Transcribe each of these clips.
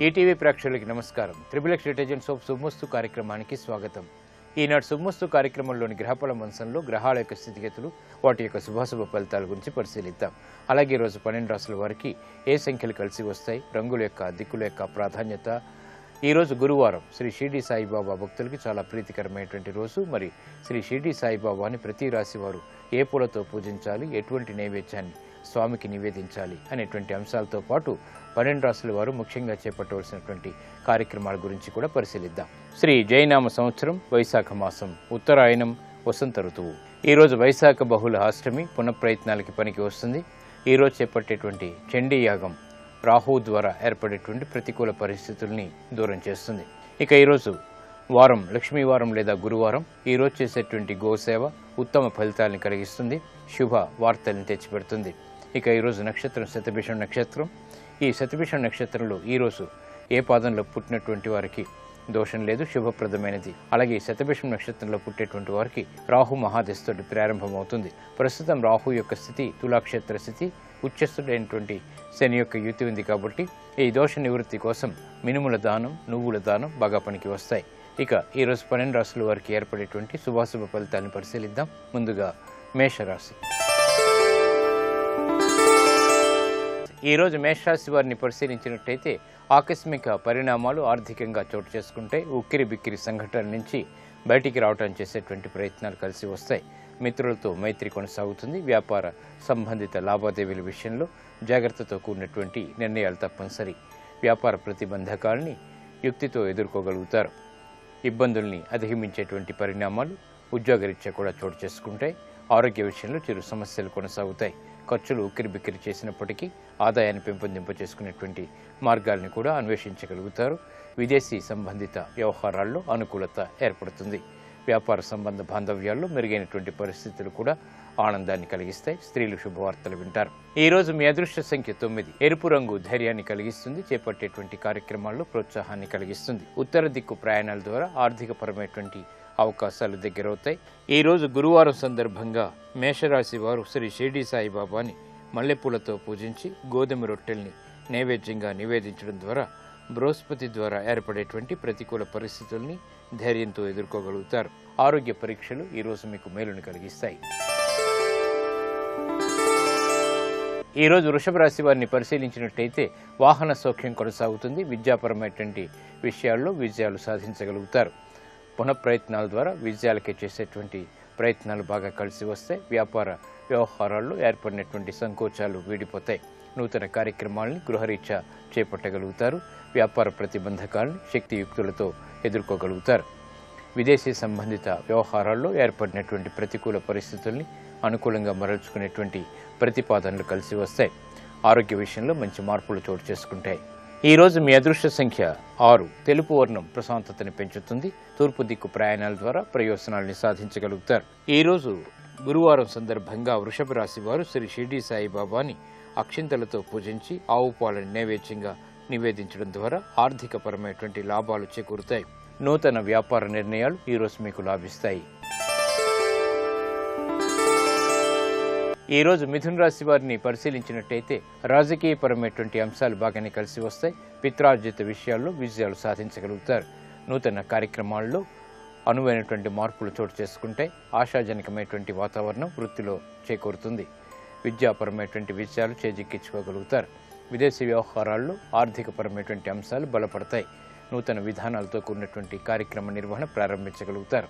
ETV ప్రేక్షకులకి నమస్కారం. Triple detergents of శుభమస్తు కార్యక్రమానికి స్వాగతం. ఈనాడు శుభమస్తు కార్యక్రమంలోని గ్రహఫల మంచంలో గ్రహాల యొక్క స్థితిగతులు, వాటి యొక్క శుభాశుభ ఫలితాల గురించి పరిశీలిద్దాం. అలాగే ఈరోజు 12 రాశుల వారికి ఏ సంఖ్యలు కలిసి వస్తాయి, రంగుల యొక్క దిక్కుల యొక్క ప్రాధాన్యత. ఈరోజు గురువారం శ్రీ షిర్డీ సాయిబాబా భక్తులకి చాలా ప్రీతికరమైనటువంటి రోజు. మరి శ్రీ షిర్డీ సాయిబాబాని ప్రతి రాశి వారు ఏ పూలతో పూజించాలి, ఎటువంటి నైవేద్యాన్ని స్వామికి నివేదించాలి అనేటువంటి అంశాలతో పాటు 12 రాశుల వారు ముఖ్యంగా చేపట్టవలసినటువంటి కార్యక్రమాల గురించి కూడా పరిశీలిద్దాం. శ్రీ జైనామ సంవత్సరం వైశాఖ మాసం, ఉత్తరాయణం, వసంత ఋతువు. ఈరోజు వైశాఖ బహుళ అష్టమి, పునఃప్రయత్నాలకి పనికి వస్తుంది. ఈరోజు చేపట్టేటువంటి చండీ యాగం రాహు ద్వారా ఏర్పడేటువంటి ప్రతికూల పరిస్థితుల్ని దూరం చేస్తుంది. ఇక ఈరోజు వారం లక్ష్మీవారం లేదా గురువారం. ఈరోజు చేసేటువంటి గోసేవ ఉత్తమ ఫలితాలను కలిగిస్తుంది, శుభ వార్తల్ని తెచ్చిపెడుతుంది. ఇక ఈరోజు నక్షత్రం శతభిషం నక్షత్రం. ఈ శతభిషం నక్షత్రంలో ఈరోజు ఏ పాదంలో పుట్టినటువంటి వారికి దోషం లేదు, శుభప్రదమైనది. అలాగే శతభిషం నక్షత్రంలో పుట్టేటువంటి వారికి రాహు మహాదశతోటి ప్రారంభమవుతుంది. ప్రస్తుతం రాహు యొక్క స్థితి తులాక్షేత్ర స్థితి, ఉచ్చస్థుడైనటువంటి శని యొక్క యుతి ఉంది. కాబట్టి ఈ దోష నివృత్తి కోసం మినుముల దానం, నువ్వుల దానం బాగా పనికి వస్తాయి. ఇక ఈరోజు 12 రాశుల వారికి ఏర్పడేటువంటి శుభాశుభ ఫలితాలను పరిశీలిద్దాం. ముందుగా మేషరాశి. ఈరోజు మేషరాశి వారిని పరిశీలించినట్టయితే ఆకస్మిక పరిణామాలు ఆర్థికంగా చోటు చేసుకుంటే ఉక్కిరి బిక్కిరి సంఘటనల నుంచి బయటికి రావడం చేసేటువంటి ప్రయత్నాలు కలిసి వస్తాయి. మిత్రులతో మైత్రి కొనసాగుతుంది. వ్యాపార సంబంధిత లావాదేవీల విషయంలో జాగ్రత్తతో కూడినటువంటి నిర్ణయాలు తప్పనిసరి. వ్యాపార ప్రతిబంధకాలని యుక్తితో ఎదుర్కోగలుగుతారు. ఇబ్బందుల్ని అధిగమించేటువంటి పరిణామాలు ఉద్యోగరీత్యా కూడా చోటు చేసుకుంటాయి. ఆరోగ్య విషయంలో చిరు సమస్యలు కొనసాగుతాయి. ఖర్చులు ఉక్కిరి బిక్కిరి చేసినప్పటికీ ఆదాయాన్ని పెంపొందింప చేసుకునేటువంటి మార్గాల్ని కూడా అన్వేషించగలుగుతారు. విదేశీ సంబంధిత వ్యవహారాల్లో అనుకూలత ఏర్పడుతుంది. వ్యాపార సంబంధ బాంధవ్యాల్లో మెరుగైనటువంటి పరిస్థితులు కూడా ఆనందాన్ని కలిగిస్తాయి. స్త్రీలు శుభవార్తలు వింటారు. ఈ రోజు మీ అదృష్ట సంఖ్య 9. ఎరుపు రంగు ధైర్యాన్ని కలిగిస్తుంది, చేపట్టేటువంటి కార్యక్రమాల్లో ప్రోత్సాహాన్ని కలిగిస్తుంది. ఉత్తర దిక్కు ప్రయాణాల ద్వారా ఆర్థికపరమైనటువంటి అవకాశాలు దగ్గరవుతాయి. ఈ రోజు గురువారం సందర్భంగా మేషరాశి వారు శ్రీ షిర్డీ సాయిబాబాని మల్లెపూలతో పూజించి గోధుమ రొట్టెల్ని నైవేద్యంగా నివేదించడం ద్వారా బృహస్పతి ద్వారా ఏర్పడేటువంటి ప్రతికూల పరిస్థితుల్ని ధైర్యంతో ఎదుర్కోగలుగుతారు. ఆరోగ్య పరీక్షలు ఈరోజు మీకు మేలును కలిగిస్తాయి. ఈరోజు వృషభ రాశి వారిని పరిశీలించినట్టయితే వాహన సౌఖ్యం కొనసాగుతుంది. విద్యాపరమైనటువంటి విషయాల్లో విజయాలు సాధించగలుగుతారు. పునఃప్రయత్నాల ద్వారా విజయాలకే చేసేటువంటి ప్రయత్నాలు బాగా కలిసి వస్తాయి. వ్యాపార వ్యవహారాల్లో ఏర్పడినటువంటి సంకోచాలు వీడిపోతాయి. నూతన కార్యక్రమాలని గృహరీత్యా చేపట్టగలుగుతారు. వ్యాపార ప్రతిబంధకాలను శక్తియుక్తులతో ఎదుర్కోగలుగుతారు. విదేశీ సంబంధిత వ్యవహారాల్లో ఏర్పడినటువంటి ప్రతికూల పరిస్థితుల్ని అనుకూలంగా మరల్చుకునేటువంటి ప్రతిపాదనలు కలిసి వస్తాయి. ఆరోగ్య విషయంలో మంచి మార్పులు చోటు చేసుకుంటాయి. ఈ రోజు మీ అదృష్ట సంఖ్య 6. తెలుపు వర్ణం ప్రశాంతతని పెంచుతుంది. తూర్పు దిక్కు ప్రయాణాల ద్వారా ప్రయోజనాల్ని సాధించగలుగుతారు. ఈ రోజు గురువారం సందర్భంగా వృషభ రాశి వారు శ్రీ షిర్డీ సాయిబాబాని అక్షింతలతో పూజించి ఆవు పాలను నైవేద్యంగా నివేదించడం ద్వారా ఆర్థికపరమైనటువంటి లాభాలు చేకూరుతాయి. నూతన వ్యాపార నిర్ణయాలు ఈరోజు మీకు లాభిస్తాయి. ఈ రోజు మిథున రాశి వారిని పరిశీలించినట్టయితే రాజకీయపరమైనటువంటి అంశాలు బాగానే కలిసి వస్తాయి. పిత్రార్జిత విషయాల్లో విజయాలు సాధించగలుగుతారు. నూతన కార్యక్రమాల్లో అనువైనటువంటి మార్పులు చోటు చేసుకుంటాయి. ఆశాజనకమైనటువంటి వాతావరణం వృత్తిలో చేకూరుతుంది. విద్యాపరమైనటువంటి విషయాలు చేజిక్కించుకోగలుగుతారు. విదేశీ వ్యవహారాల్లో ఆర్థికపరమైనటువంటి అంశాలు బలపడతాయి. నూతన విధానాలతో కూడినటువంటి కార్యక్రమ నిర్వహణ ప్రారంభించగలుగుతారు.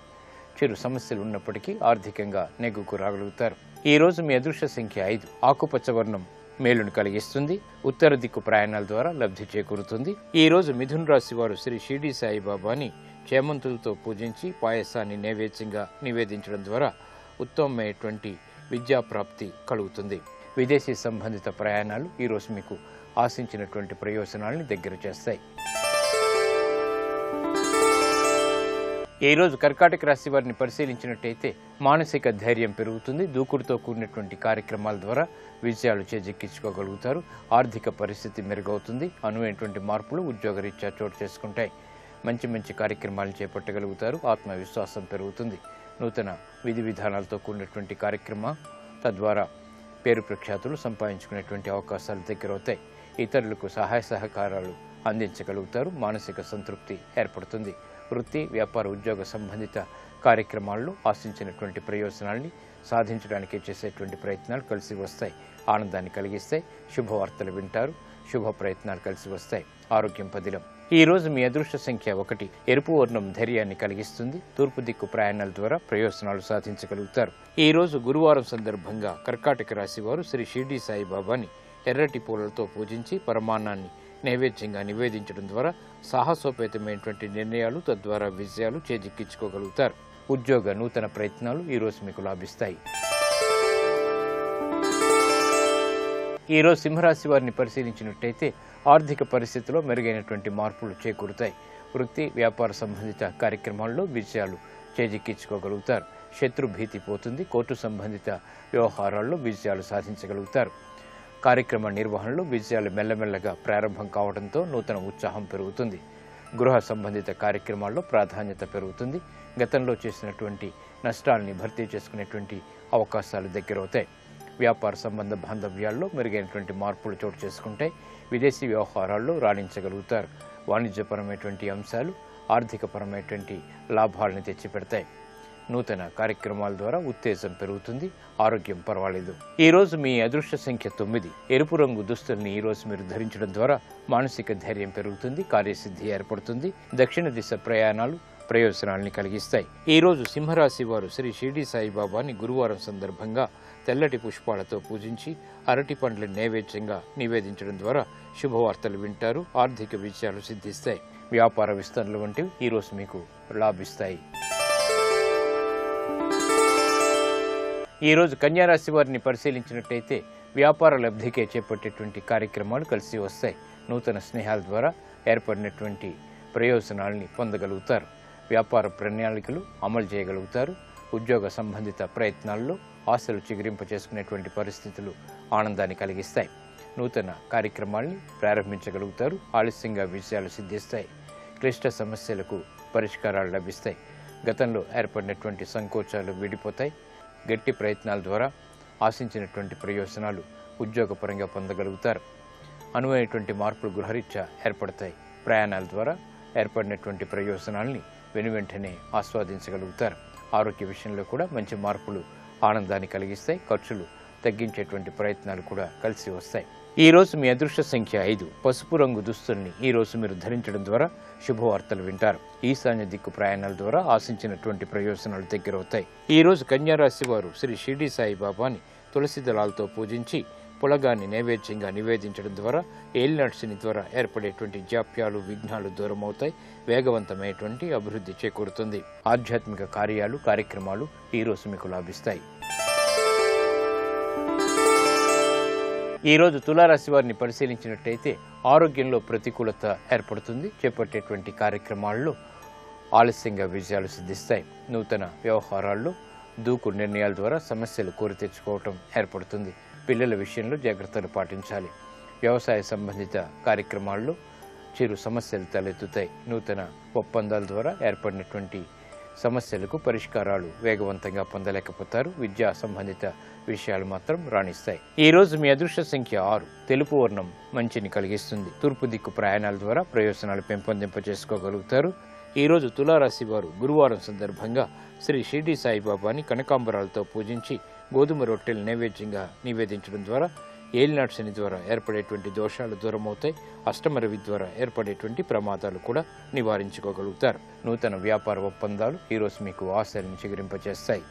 చిరు సమస్యలు ఉన్నప్పటికీ ఆర్థికంగా నెగ్గుకు రాగలుగుతారు. ఈ రోజు మీ అదృష్ట సంఖ్య 5. ఆకుపచ్చ వర్ణం మేలును కలిగిస్తుంది. ఉత్తర దిక్కు ప్రయాణాల ద్వారా లబ్ధి చేకూరుతుంది. ఈ రోజు మిథున రాశి వారు శ్రీ షిర్డీ సాయిబాబాని చేమంతులతో పూజించి పాయసాన్ని నైవేద్యంగా నివేదించడం ద్వారా ఉత్తమమైనటువంటి విద్యాప్రాప్తి కలుగుతుంది. విదేశీ సంబంధిత ప్రయాణాలు ఈరోజు మీకు ఆశించినటువంటి ప్రయోజనాలను దగ్గర చేస్తాయి. ఈ రోజు కర్కాటక రాశి వారిని పరిశీలించినట్టయితే మానసిక ధైర్యం పెరుగుతుంది. దూకుడుతో కూడినటువంటి కార్యక్రమాల ద్వారా విజయాలు చేజిక్కించుకోగలుగుతారు. ఆర్థిక పరిస్థితి మెరుగవుతుంది. అనువైనటువంటి మార్పులు ఉద్యోగరీత్యా చోటు చేసుకుంటాయి. మంచి మంచి కార్యక్రమాలు చేపట్టగలుగుతారు. ఆత్మవిశ్వాసం పెరుగుతుంది. నూతన విధి విధానాలతో కూడినటువంటి కార్యక్రమం తద్వారా పేరు ప్రఖ్యాతులు సంపాదించుకునేటువంటి అవకాశాలు దగ్గరవుతాయి. ఇతరులకు సహాయ సహకారాలు అందించగలుగుతారు. మానసిక సంతృప్తి ఏర్పడుతుంది. వృత్తి, వ్యాపార, ఉద్యోగ సంబంధిత కార్యక్రమాల్లో ఆశించినటువంటి ప్రయోజనాల్ని సాధించడానికి చేసేటువంటి ప్రయత్నాలు కలిసి వస్తాయి. ఆనందాన్ని కలిగిస్తాయి. శుభవార్తలు వింటారు. శుభ ప్రయత్నాలు కలిసి వస్తాయి. ఆరోగ్యం పదిలం. ఈ రోజు మీ అదృష్ట సంఖ్య 1. ఎరుపు వర్ణం ధైర్యాన్ని కలిగిస్తుంది. తూర్పు దిక్కు ప్రయాణాల ద్వారా ప్రయోజనాలు సాధించగలుగుతారు. ఈ రోజు గురువారం సందర్భంగా కర్కాటక రాశి వారు శ్రీ షిర్డీ సాయిబాబాని ఎర్రటి పూలతో పూజించి పరమాన్నాన్ని నైవేద్యంగా నివేదించడం ద్వారా సాహసోపేతమైనటువంటి నిర్ణయాలు, తద్వారా విజయాలు చేజిక్కించుకోగలుగుతారు. ఉద్యోగ నూతన ప్రయత్నాలు ఈ రోజు మీకు లాభిస్తాయి. ఈ రోజు సింహరాశి వారిని పరిశీలించినట్టయితే ఆర్థిక పరిస్థితిలో మెరుగైనటువంటి మార్పులు చేకూరుతాయి. వృత్తి, వ్యాపార సంబంధిత కార్యక్రమాల్లో విజయాలు చేజిక్కించుకోగలుగుతారు. శత్రు భీతి పోతుంది. కోర్టు సంబంధిత వ్యవహారాల్లో విజయాలు సాధించగలుగుతారు. కార్యక్రమ నిర్వహణలో విజయాలు మెల్లమెల్లగా ప్రారంభం కావడంతో నూతన ఉత్సాహం పెరుగుతుంది. గృహ సంబంధిత కార్యక్రమాల్లో ప్రాధాన్యత పెరుగుతుంది. గతంలో చేసినటువంటి నష్టాలని భర్తీ చేసుకునేటువంటి అవకాశాలు దగ్గరవుతాయి. వ్యాపార సంబంధ బాంధవ్యాల్లో మెరుగైనటువంటి మార్పులు చోటు చేసుకుంటాయి. విదేశీ వ్యవహారాల్లో రాణించగలుగుతారు. వాణిజ్యపరమైనటువంటి అంశాలు ఆర్థికపరమైనటువంటి లాభాలను తెచ్చిపెడతాయి. నూతన కార్యక్రమాల ద్వారా ఉత్తేజం పెరుగుతుంది. ఆరోగ్యం పర్వాలేదు. ఈ రోజు మీ అదృష్ట సంఖ్య 9. ఎరుపు రంగు దుస్తుల్ని ఈ రోజు మీరు ధరించడం ద్వారా మానసిక ధైర్యం పెరుగుతుంది. కార్యసిద్ధి ఏర్పడుతుంది. దక్షిణ దిశ ప్రయాణాలు ప్రయోజనాల్ని కలిగిస్తాయి. ఈ రోజు సింహరాశి వారు శ్రీ షిర్డీ సాయిబాబాని గురువారం సందర్భంగా తెల్లటి పుష్పాలతో పూజించి అరటి పండ్ల నైవేద్యంగా నివేదించడం ద్వారా శుభవార్తలు వింటారు. ఆర్థిక విజయాలు సిద్ధిస్తాయి. వ్యాపార విస్తరణలు వంటివి ఈ రోజు మీకు లాభిస్తాయి. ఈ రోజు కన్యారాశి వారిని పరిశీలించినట్టయితే వ్యాపార లబ్ధికే చేపట్టేటువంటి కార్యక్రమాలు కలిసి వస్తాయి. నూతన స్నేహాల ద్వారా ఏర్పడినటువంటి ప్రయోజనాల్ని పొందగలుగుతారు. వ్యాపార ప్రణాళికలు అమలు చేయగలుగుతారు. ఉద్యోగ సంబంధిత ప్రయత్నాల్లో ఆశలు చిగురింప చేసుకునేటువంటి పరిస్థితులు ఆనందాన్ని కలిగిస్తాయి. నూతన కార్యక్రమాల్ని ప్రారంభించగలుగుతారు. ఆలస్యంగా విజయాలు సిద్ధిస్తాయి. క్లిష్ట సమస్యలకు పరిష్కారాలు లభిస్తాయి. గతంలో ఏర్పడినటువంటి సంకోచాలు విడిపోతాయి. గట్టి ప్రయత్నాల ద్వారా ఆశించినటువంటి ప్రయోజనాలు ఉద్యోగపరంగా పొందగలుగుతారు. అనువైనటువంటి మార్పులు గృహరీత్యా ఏర్పడతాయి. ప్రయాణాల ద్వారా ఏర్పడినటువంటి ప్రయోజనాల్ని వెనువెంటనే ఆస్వాదించగలుగుతారు. ఆరోగ్య విషయంలో కూడా మంచి మార్పులు ఆనందాన్ని కలిగిస్తాయి. ఖర్చులు తగ్గించేటువంటి ప్రయత్నాలు కూడా కలిసి వస్తాయి. ఈ రోజు మీ అదృష్ట సంఖ్య 5. పసుపు రంగు దుస్తుల్ని ఈ రోజు మీరు ధరించడం ద్వారా శుభవార్తలు వింటారు. ఈశాన్య దిక్కు ప్రయాణాల ద్వారా ఆశించినటువంటి ప్రయోజనాలు దగ్గరవుతాయి. ఈ రోజు కన్యారాశి వారు శ్రీ షిర్డీ సాయిబాబాని తులసి దళాలతో పూజించి పులగాన్ని నైవేద్యంగా నివేదించడం ద్వారా ఏలినాటి శని ద్వారా ఏర్పడేటువంటి జాప్యాలు, విఘ్నాలు దూరమవుతాయి. వేగవంతమైనటువంటి అభివృద్ధి చేకూరుతుంది. ఆధ్యాత్మిక కార్యక్రమాలు ఈ రోజు మీకు లాభిస్తాయి. ఈ రోజు తులారాశి వారిని పరిశీలించినట్టయితే ఆరోగ్యంలో ప్రతికూలత ఏర్పడుతుంది. చేపట్టేటువంటి కార్యక్రమాల్లో ఆలస్యంగా విజయాలు సిద్ధిస్తాయి. నూతన వ్యవహారాల్లో దూకు నిర్ణయాల ద్వారా సమస్యలు కోరి తెచ్చుకోవటం ఏర్పడుతుంది. పిల్లల విషయంలో జాగ్రత్తలు పాటించాలి. వ్యవసాయ సంబంధిత కార్యక్రమాల్లో చిరు సమస్యలు తలెత్తుతాయి. నూతన ఒప్పందాల ద్వారా ఏర్పడినటువంటి సమస్యలకు పరిష్కారాలు వేగవంతంగా పొందలేకపోతారు. విద్యా సంబంధిత విషయాలు మాత్రం రాణిస్తాయి. ఈ రోజు మీ అదృష్ట సంఖ్య 6. తెలుపు వర్ణం మంచిని కలిగిస్తుంది. తూర్పు దిక్కు ప్రయాణాల ద్వారా ప్రయోజనాలు పెంపొందింపజేసుకోగలుగుతారు. ఈ రోజు తులారాశి వారు గురువారం సందర్భంగా శ్రీ షిర్డీ సాయిబాబాని కనకాంబరాలతో పూజించి గోధుమ రొట్టెలు నైవేద్యంగా నివేదించడం ద్వారా ఏలినాటి శని ద్వారా ఏర్పడేటువంటి దోషాలు దూరమవుతాయి. అష్టమ రవి ద్వారా ఏర్పడేటువంటి ప్రమాదాలు కూడా నివారించుకోగలుగుతారు. నూతన వ్యాపార ఒప్పందాలు ఈరోజు మీకు ఆశలను చిగురింపచేస్తాయి.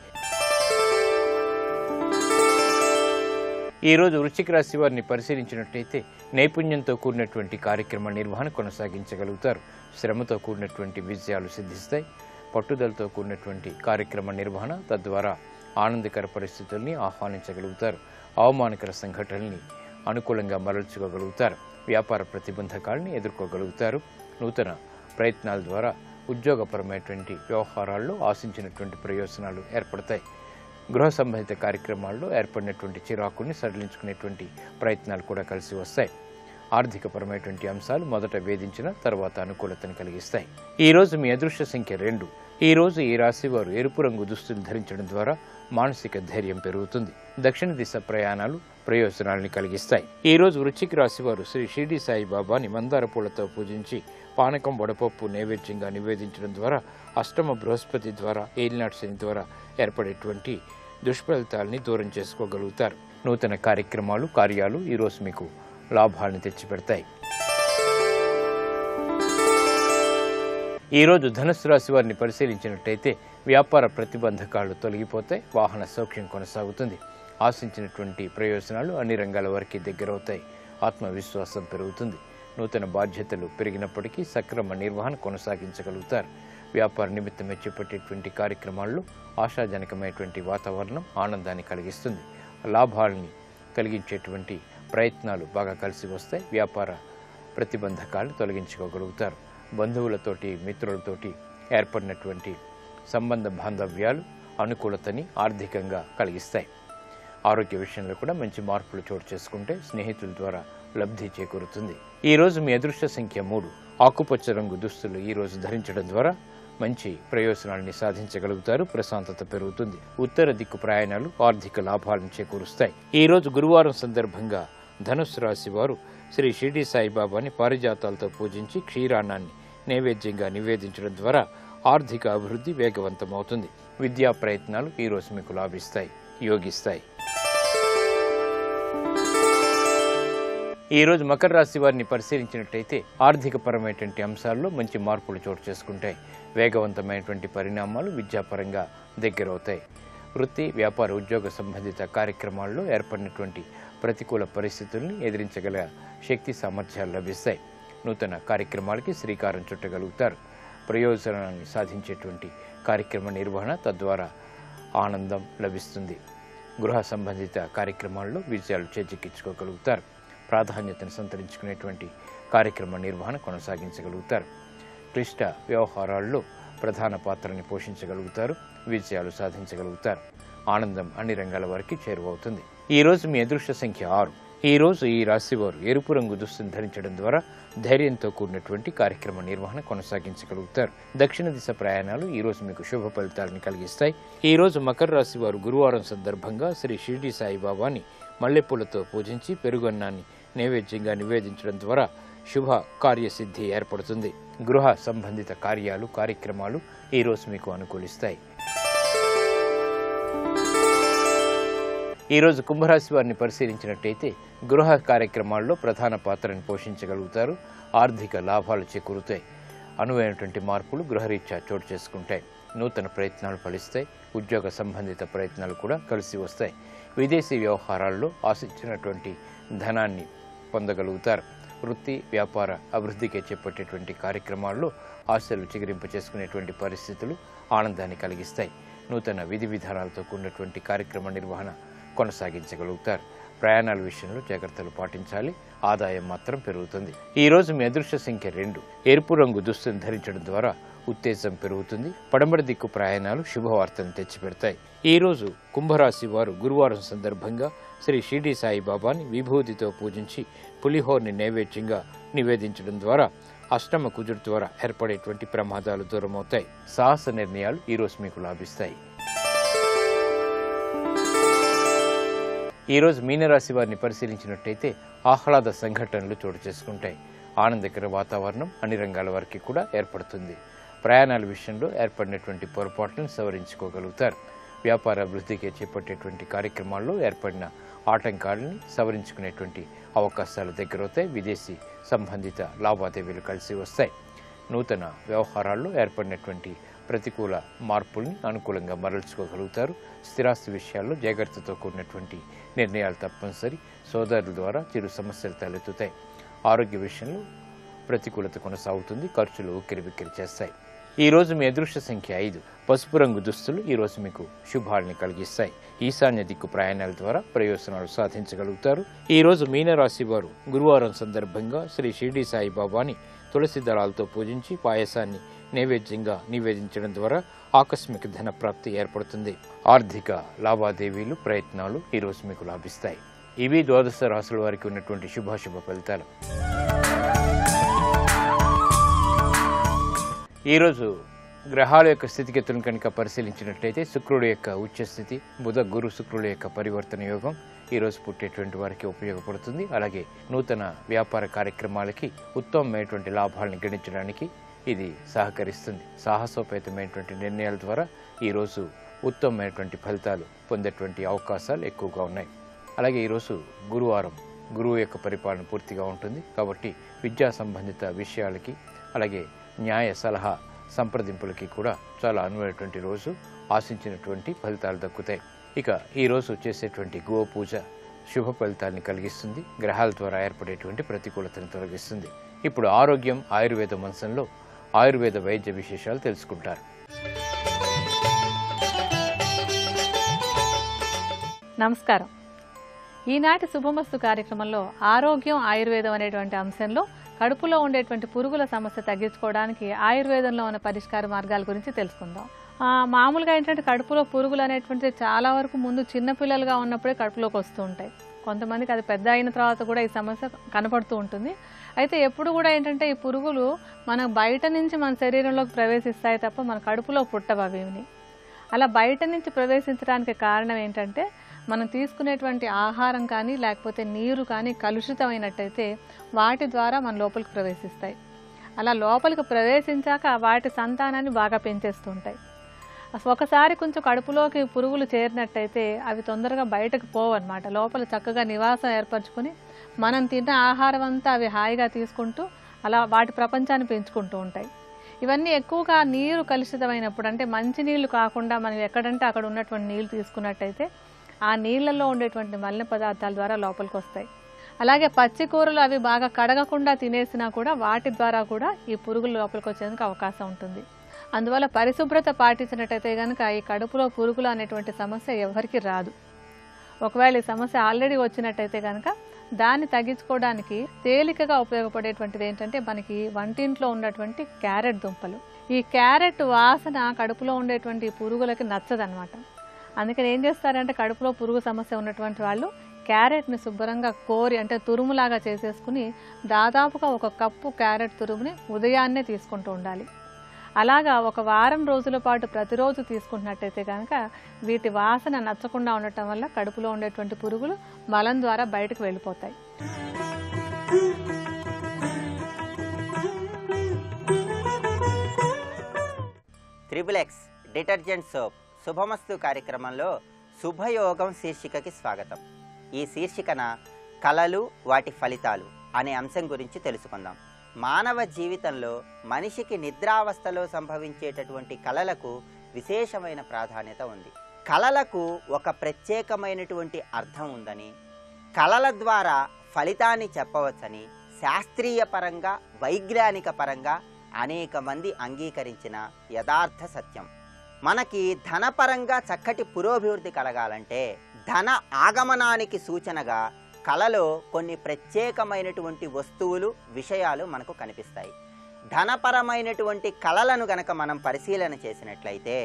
ఈరోజు వృశ్చిక రాశి వారిని పరిశీలించినట్లయితే నైపుణ్యంతో కూడినటువంటి కార్యక్రమ నిర్వహణ కొనసాగించగలుగుతారు. శ్రమతో కూడినటువంటి విజయాలు సిద్ధిస్తాయి. పట్టుదలతో కూడినటువంటి కార్యక్రమ నిర్వహణ తద్వారా ఆనందకర పరిస్థితుల్ని ఆహ్వానించగలుగుతారు. అవమానకర సంఘటనల్ని అనుకూలంగా మరల్చుకోగలుగుతారు. వ్యాపార ప్రతిబంధకాలని ఎదుర్కోగలుగుతారు. నూతన ప్రయత్నాల ద్వారా ఉద్యోగపరమైనటువంటి వ్యవహారాల్లో ఆశించినటువంటి ప్రయోజనాలు ఏర్పడతాయి. గృహ సంబంధిత కార్యక్రమాల్లో ఏర్పడినటువంటి చిరాకుల్ని సడలించుకునేటువంటి ప్రయత్నాలు కూడా కలిసి వస్తాయి. ఆర్థికపరమైనటువంటి అంశాలు మొదట వేధించిన తర్వాత అనుకూలతను కలిగిస్తాయి. ఈ రోజు మీ అదృష్ట సంఖ్య 2. ఈ రోజు ఈ రాశి వారు ఎరుపు రంగు దుస్తులు ధరించడం ద్వారా మానసిక ధైర్యం పెరుగుతుంది. దక్షిణ దిశ ప్రయాణాలు ప్రయోజనాలను కలిగిస్తాయి. ఈ రోజు వృశ్చిక రాశి వారు శ్రీ షిరిడి సాయిబాబాని మందార పూలతో పూజించి పానకం వడపప్పు నైవేద్యంగా నివేదించడం ద్వారా అష్టమ బృహస్పతి ద్వారా ఏలినాటి శని ద్వారా ఏర్పడేటువంటి దుష్ఫలితాలని దూరం చేసుకోగలుగుతారు. నూతన కార్యాలు ఈరోజు మీకు లాభాలను తెచ్చిపెడతాయి. ఈరోజు ధనుస్సు రాశి వారిని పరిశీలించినట్టయితే వ్యాపార ప్రతిబంధకాలు తొలగిపోతాయి. వాహన సౌఖ్యం కొనసాగుతుంది. ఆశించినటువంటి ప్రయోజనాలు అన్ని రంగాల వారికి దగ్గరవుతాయి. ఆత్మవిశ్వాసం పెరుగుతుంది. నూతన బాధ్యతలు పెరిగినప్పటికీ సక్రమ నిర్వహణ కొనసాగించగలుగుతారు. వ్యాపార నిమిత్తమే చేపట్టేటువంటి కార్యక్రమాల్లో ఆశాజనకమైనటువంటి వాతావరణం ఆనందాన్ని కలిగిస్తుంది. లాభాలని కలిగించేటువంటి ప్రయత్నాలు బాగా కలిసి వస్తాయి. వ్యాపార ప్రతిబంధకాలను తొలగించుకోగలుగుతారు. బంధువులతోటి మిత్రులతోటి ఏర్పడినటువంటి సంబంధ బాంధవ్యాలు అనుకూలతని ఆర్థికంగా కలిగిస్తాయి. ఆరోగ్య విషయంలో కూడా మంచి మార్పులు చోటు చేసుకుంటే స్నేహితుల ద్వారా లబ్ధి చేకూరుతుంది. ఈరోజు మీ అదృష్ట సంఖ్య 3. ఆకుపచ్చ రంగు దుస్తులు ఈరోజు ధరించడం ద్వారా మంచి ప్రయోజనాన్ని సాధించగలుగుతారు. ప్రశాంతత పెరుగుతుంది. ఉత్తర దిక్కు ప్రయాణాలు ఆర్థిక లాభాలను చేకూరుస్తాయి. ఈరోజు గురువారం సందర్భంగా ధనుస్సు రాశి వారు శ్రీ షిరిడి సాయిబాబాని పారిజాతాలతో పూజించి క్షీరాన్నాన్ని నైవేద్యంగా నివేదించడం ద్వారా ఆర్థిక అభివృద్ధి వేగవంతమవుతుంది. విద్యా ప్రయత్నాలు ఈరోజు మీకు లాభిస్తాయి, యోగిస్తాయి. ఈరోజు మకర రాశి వారిని పరిశీలించినట్టయితే ఆర్థిక పరమైనటువంటి అంశాల్లో మంచి మార్పులు చోటు చేసుకుంటాయి. వేగవంతమైనటువంటి పరిణామాలు విద్యాపరంగా దగ్గరవుతాయి. వృత్తి, వ్యాపార, ఉద్యోగ సంబంధిత కార్యక్రమాల్లో ఏర్పడినటువంటి ప్రతికూల పరిస్థితుల్ని ఎదిరించగల శక్తి సామర్థ్యాలు లభిస్తాయి. నూతన కార్యక్రమాలకి శ్రీకారం చుట్టగలుగుతారు. ప్రయోజనాన్ని సాధించేటువంటి కార్యక్రమ నిర్వహణ తద్వారా ఆనందం లభిస్తుంది. గృహ సంబంధిత కార్యక్రమాల్లో విజయాలు చేజిక్కించుకోగలుగుతారు. ప్రాధాన్యతను సంతరించుకునేటువంటి కార్యక్రమ నిర్వహణ కొనసాగించగలుగుతారు. క్లిష్ట వ్యవహారాల్లో ప్రధాన పాత్రని పోషించగలుగుతారు. విజయాలు సాధించగలుగుతారు. ఆనందం అన్ని రంగాల వారికి చేరువవుతుంది. ఈరోజు మీ అదృష్ట సంఖ్య 6. ఈరోజు ఈ రాశి వారు ఎరుపు రంగు దుస్తులు ధరించడం ద్వారా ధైర్యంతో కూడినటువంటి కార్యక్రమ నిర్వహణ కొనసాగించగలుగుతారు. దక్షిణ దిశ ప్రయాణాలు ఈరోజు మీకు శుభ ఫలితాలను కలిగిస్తాయి. ఈరోజు మకర రాశి వారు గురువారం సందర్భంగా శ్రీ షిరిడి సాయిబాబాని మల్లెపూలతో పూజించి పెరుగన్నాన్ని నైవేద్యంగా నివేదించడం ద్వారా శుభ కార్యసిద్ధి ఏర్పడుతుంది. గృహ సంబంధిత కార్యక్రమాలు ఈరోజు మీకు అనుకూలిస్తాయి. ఈరోజు కుంభరాశి వారిని పరిశీలించినట్టయితే గృహ కార్యక్రమాల్లో ప్రధాన పాత్రను పోషించగలుగుతారు. ఆర్థిక లాభాలు చేకూరుతాయి. అనువైనటువంటి మార్పులు గృహరీత్యా చోటు చేసుకుంటాయి. నూతన ప్రయత్నాలు ఫలిస్తాయి. ఉద్యోగ సంబంధిత ప్రయత్నాలు కూడా కలిసి వస్తాయి. విదేశీ వ్యవహారాల్లో ఆశించినటువంటి ధనాన్ని పొందగలుగుతారు. వృత్తి, వ్యాపార అభివృద్ధికి చేపట్టేటువంటి కార్యక్రమాల్లో ఆశలు చిగురింప చేసుకునేటువంటి పరిస్థితులు ఆనందాన్ని కలిగిస్తాయి. నూతన విధి విధానాలతో కూడినటువంటి కార్యక్రమ నిర్వహణ కొనసాగించగలుగుతారు. ప్రయాణాల విషయంలో జాగ్రత్తలు పాటించాలి. ఆదాయం మాత్రం పెరుగుతుంది. ఈరోజు మీ అదృష్ట సంఖ్య 2. ఎరుపు రంగు దుస్తులను ధరించడం ద్వారా ఉత్తేజం పెరుగుతుంది. పడమర దిక్కు ప్రయాణాలు శుభవార్తను తెచ్చిపెడతాయి. ఈరోజు కుంభరాశి వారు గురువారం సందర్భంగా శ్రీ షిరిడి సాయిబాబాని విభూతితో పూజించి పులిహోర్ని నైవేద్యంగా నివేదించడం ద్వారా అష్టమ కుజుడు ద్వారా ఏర్పడేటువంటి ప్రమాదాలు దూరమవుతాయి. సాహస నిర్ణయాలు ఈరోజు మీకు లాభిస్తాయి. ఈరోజు మీనరాశి వారిని పరిశీలించినట్టయితే ఆహ్లాద సంఘటనలు చోటు చేసుకుంటాయి. ఆనందకర వాతావరణం అన్ని రంగాల వారికి కూడా ఏర్పడుతుంది. ప్రయాణాల విషయంలో ఏర్పడినటువంటి పొరపాట్లను సవరించుకోగలుగుతారు. వ్యాపార అభివృద్ధికి చేపట్టేటువంటి కార్యక్రమాల్లో ఏర్పడిన ఆటంకాలని సవరించుకునేటువంటి అవకాశాలు దగ్గరవుతాయి. విదేశీ సంబంధిత లావాదేవీలు కలిసి వస్తాయి. నూతన వ్యవహారాల్లో ఏర్పడినటువంటి ప్రతికూల మార్పుల్ని అనుకూలంగా మరల్చుకోగలుగుతారు. స్థిరాస్తి విషయాల్లో జాగ్రత్తతో కూడినటువంటి నిర్ణయాలు తప్పనిసరి. సోదరుల ద్వారా చిరు సమస్యలు తలెత్తుతాయి. ఆరోగ్య విషయంలో ప్రతికూలత కొనసాగుతుంది. ఖర్చులు ఉక్కిరిబిక్కిరి చేస్తాయి. ఈరోజు మీ అదృష్ట సంఖ్య 5. పసుపు రంగు దుస్తులు ఈరోజు మీకు శుభాలని కలిగిస్తాయి. ఈశాన్య దిక్కు ప్రయాణాల ద్వారా ప్రయోజనాలు సాధించగలుగుతారు. ఈరోజు మీనరాశి వారు గురువారం సందర్భంగా శ్రీ షిరిడి సాయిబాబాని తులసి దళాలతో పూజించి పాయసాన్ని నైవేద్యంగా నివేదించడం ద్వారా ఆకస్మిక ధన ప్రాప్తి ఏర్పడుతుంది. ఆర్థిక లావాదేవీలు ప్రయత్నాలు ఈరోజు మీకు లాభిస్తాయి. ఇవి ద్వాదశ రాశుల వారికి ఉన్నటువంటి శుభాశుభ ఫలితాలు. ఈరోజు గ్రహాల యొక్క స్థితిగతులను కనుక పరిశీలించినట్లయితే శుక్రుడు యొక్క ఉచ్చస్థితి, బుధ గురు శుక్రుల యొక్క పరివర్తన యోగం ఈరోజు పుట్టేటువంటి వారికి ఉపయోగపడుతుంది. అలాగే నూతన వ్యాపార కార్యక్రమాలకి ఉత్తమమైనటువంటి లాభాలను గణించడానికి ఇది సహకరిస్తుంది. సాహసోపేతమైనటువంటి నిర్ణయాల ద్వారా ఈరోజు ఉత్తమమైనటువంటి ఫలితాలు పొందేటువంటి అవకాశాలు ఎక్కువగా ఉన్నాయి. అలాగే ఈరోజు గురువారం, గురువు యొక్క పరిపాలన పూర్తిగా ఉంటుంది కాబట్టి విద్యా సంబంధిత విషయాలకి అలాగే న్యాయ సలహా సంప్రదింపులకి కూడా చాలా అనువైనటువంటి రోజు, ఆశించినటువంటి ఫలితాలు దక్కుతాయి. ఇక ఈరోజు చేసేటువంటి గో పూజ శుభ ఫలితాన్ని కలిగిస్తుంది, గ్రహాల ద్వారా ఏర్పడేటువంటి ప్రతికూలతను తొలగిస్తుంది. ఇప్పుడు ఆరోగ్యం ఆయుర్వేద మంచంలో ఆయుర్వేద వైద్య విశేషాలు తెలుసుకుంటారు. నమస్కారం. ఈనాటి శుభమస్తు కార్యక్రమంలో ఆరోగ్యం ఆయుర్వేదం అనేటువంటి అంశంలో కడుపులో ఉండేటువంటి పురుగుల సమస్య తగ్గించుకోవడానికి ఆయుర్వేదంలో ఉన్న పరిష్కార మార్గాల గురించి తెలుసుకుందాం. మామూలుగా ఏంటంటే కడుపులో పురుగులు అనేటువంటిది చాలా వరకు ముందు చిన్నపిల్లలుగా ఉన్నప్పుడే కడుపులోకి వస్తూ ఉంటాయి. కొంతమందికి అది పెద్ద అయిన తర్వాత కూడా ఈ సమస్య కనపడుతూ ఉంటుంది. అయితే ఎప్పుడు కూడా ఏంటంటే ఈ పురుగులు మన బయట నుంచి మన శరీరంలోకి ప్రవేశిస్తాయి తప్ప మన కడుపులో పుట్టవు. అవిని అలా బయట నుంచి ప్రవేశించడానికి కారణం ఏంటంటే మనం తీసుకునేటువంటి ఆహారం కానీ లేకపోతే నీరు కానీ కలుషితమైనట్టయితే వాటి ద్వారా మన లోపలికి ప్రవేశిస్తాయి. అలా లోపలికి ప్రవేశించాక వాటి సంతానాన్ని బాగా పెంచేస్తుంటాయి. ఒకసారి కొంచెం కడుపులోకి పురుగులు చేరినట్టయితే అవి తొందరగా బయటకు పోవన్నమాట. లోపల చక్కగా నివాసం ఏర్పరచుకొని మనం తిన్న ఆహారం అంతా అవి హాయిగా తీసుకుంటూ అలా వాటి ప్రపంచాన్ని పెంచుకుంటూ ఉంటాయి. ఇవన్నీ ఎక్కువగా నీరు కలుషితమైనప్పుడు, అంటే మంచి నీళ్లు కాకుండా మనం ఎక్కడంటే అక్కడ ఉన్నటువంటి నీళ్లు తీసుకున్నట్టయితే ఆ నీళ్లలో ఉండేటువంటి మలిన పదార్థాల ద్వారా లోపలికి వస్తాయి. అలాగే పచ్చి కూరలు అవి బాగా కడగకుండా తినేసినా కూడా వాటి ద్వారా కూడా ఈ పురుగులు లోపలికి వచ్చేందుకు అవకాశం ఉంటుంది. అందువల్ల పరిశుభ్రత పాటించినట్టయితే కనుక ఈ కడుపులో పురుగులు అనేటువంటి సమస్య ఎవరికి రాదు. ఒకవేళ ఈ సమస్య ఆల్రెడీ వచ్చినట్టయితే కనుక దాన్ని తగ్గించుకోవడానికి తేలికగా ఉపయోగపడేటువంటిది ఏంటంటే మనకి వంటింట్లో ఉన్నటువంటి క్యారెట్ దుంపలు. ఈ క్యారెట్ వాసన కడుపులో ఉండేటువంటి పురుగులకి నచ్చదనమాట. అందుకని ఏం చేస్తారంటే కడుపులో పురుగు సమస్య ఉన్నటువంటి వాళ్ళు క్యారెట్ని శుభ్రంగా కోరి, అంటే తురుములాగా చేసేసుకుని దాదాపుగా 1 కప్పు క్యారెట్ తురుముని ఉదయాన్నే తీసుకుంటూ ఉండాలి. అలాగా 1 వారం రోజుల పాటు ప్రతిరోజు తీసుకుంటున్నట్టయితే కనుక వీటి వాసన నచ్చకుండా ఉండటం వల్ల కడుపులో ఉండేటువంటి పురుగులు మలం ద్వారా బయటకు వెళ్ళిపోతాయి. త్రిబుల్ ఎక్స్ డిటర్జెంట్ సోప్ శుభమస్తు కార్యక్రమంలో శుభయోగం శీర్షికకి స్వాగతం. ఈ శీర్షికన కళలు వాటి ఫలితాలు అనే అంశం గురించి తెలుసుకుందాం. మానవ జీవితంలో మనిషికి నిద్రావస్థలో సంభవించేటటువంటి కళలకు విశేషమైన ప్రాధాన్యత ఉంది. కళలకు ఒక ప్రత్యేకమైనటువంటి అర్థం ఉందని, కళల ద్వారా ఫలితాన్ని చెప్పవచ్చని శాస్త్రీయ పరంగా వైజ్ఞానిక పరంగా అనేక మంది అంగీకరించిన యథార్థ సత్యం. మనకి ధనపరంగా చక్కటి పురోభివృద్ధి కలగాలంటే ధన ఆగమనానికి సూచనగా కళలో కొన్ని ప్రత్యేకమైనటువంటి వస్తువులు, విషయాలు మనకు కనిపిస్తాయి. ధనపరమైనటువంటి కళలను గనక మనం పరిశీలన చేసినట్లయితే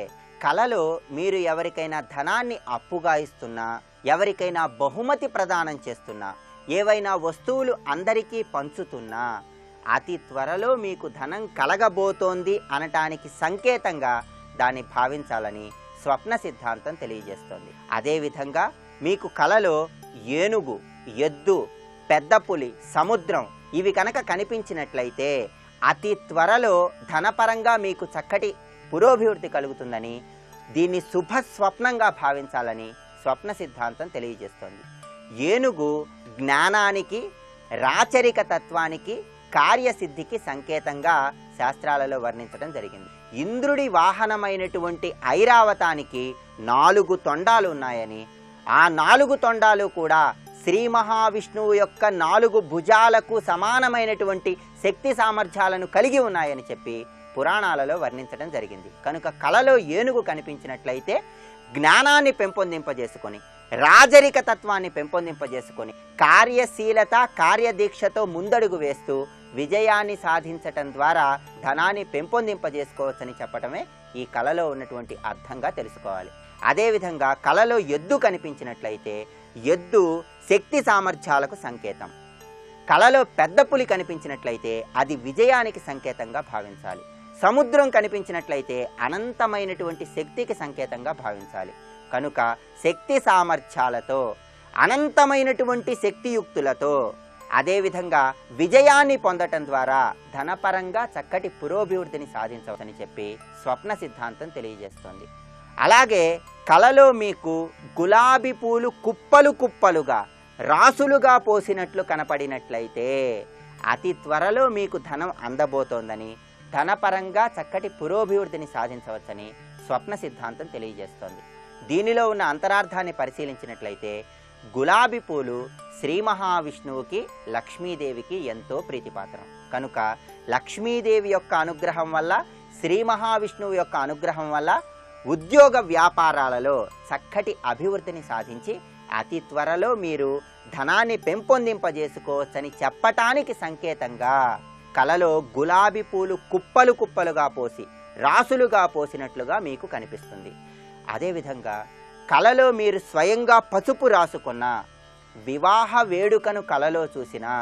కళలో మీరు ఎవరికైనా ధనాన్ని అప్పుగా ఇస్తున్నా, ఎవరికైనా బహుమతి ప్రదానం చేస్తున్నా, ఏవైనా వస్తువులు అందరికీ పంచుతున్నా అతి త్వరలో మీకు ధనం కలగబోతోంది అనటానికి సంకేతంగా దాన్ని భావించాలని స్వప్న సిద్ధాంతం తెలియజేస్తోంది. అదేవిధంగా మీకు కలలో ఏనుగు, ఎద్దు, పెద్ద పులి, సముద్రం ఇవి కనుక కనిపించినట్లయితే అతి త్వరలో ధనపరంగా మీకు చక్కటి పురోభివృద్ధి కలుగుతుందని, దీన్ని శుభ స్వప్నంగా భావించాలని స్వప్న సిద్ధాంతం తెలియజేస్తోంది. ఏనుగు జ్ఞానానికి, రాచరిక తత్వానికి, కార్యసిద్ధికి సంకేతంగా శాస్త్రాలలో వర్ణించడం జరిగింది. ఇంద్రుడి వాహనమైనటువంటి ఐరావతానికి 4 తొండాలు ఉన్నాయని, ఆ 4 తొండాలు కూడా శ్రీ మహావిష్ణువు యొక్క 4 భుజాలకు సమానమైనటువంటి శక్తి సామర్థ్యాలను కలిగి ఉన్నాయని చెప్పి పురాణాలలో వర్ణించడం జరిగింది. కనుక కళలో ఏనుగు కనిపించినట్లయితే జ్ఞానాన్ని పెంపొందింపజేసుకొని, రాజరిక తత్వాన్ని పెంపొందింపజేసుకొని, కార్యశీలత, కార్యదీక్షతో ముందడుగు వేస్తూ విజయాన్ని సాధించటం ద్వారా ధనాన్ని పెంపొందింపజేసుకోవచ్చని చెప్పటమే ఈ కళలో ఉన్నటువంటి అర్థంగా తెలుసుకోవాలి. అదేవిధంగా కళలో ఎద్దు కనిపించినట్లయితే ఎద్దు శక్తి సామర్థ్యాలకు సంకేతం. కళలో పెద్ద పులి కనిపించినట్లయితే అది విజయానికి సంకేతంగా భావించాలి. సముద్రం కనిపించినట్లయితే అనంతమైనటువంటి శక్తికి సంకేతంగా భావించాలి. కనుక శక్తి సామర్థ్యాలతో, అనంతమైనటువంటి శక్తియుక్తులతో, అదేవిధంగా విజయాన్ని పొందటం ద్వారా ధనపరంగా చక్కటి పురోభివృద్ధిని సాధించవచ్చని చెప్పి స్వప్న సిద్ధాంతం తెలియజేస్తోంది. అలాగే కలలో మీకు గులాబీ పూలు కుప్పలు కుప్పలుగా రాసులుగా పోసినట్లు కనపడినట్లయితే అతి త్వరలో మీకు ధనం అందబోతోందని, ధనపరంగా చక్కటి పురోభివృద్ధిని సాధించవచ్చని స్వప్న సిద్ధాంతం తెలియజేస్తోంది. దీనిలో ఉన్న అంతరార్థాన్ని పరిశీలించినట్లయితే గులాబీ పూలు శ్రీ మహావిష్ణువుకి, లక్ష్మీదేవికి ఎంతో ప్రీతిపాత్రం. కనుక లక్ష్మీదేవి యొక్క అనుగ్రహం వల్ల, శ్రీ మహావిష్ణువు యొక్క అనుగ్రహం వల్ల ఉద్యోగ వ్యాపారాలలో చక్కటి అభివృద్ధిని సాధించి అతి త్వరలో మీరు ధనాన్ని పెంపొందింపజేసుకోవచ్చని చెప్పటానికి సంకేతంగా కలలో గులాబీ పూలు కుప్పలు కుప్పలుగా పోసి రాసులుగా పోసినట్లుగా మీకు కనిపిస్తుంది. అదేవిధంగా కలలో మీరు స్వయంగా పసుపు రాసుకున్న వివాహ వేడుకను కలలో చూసినా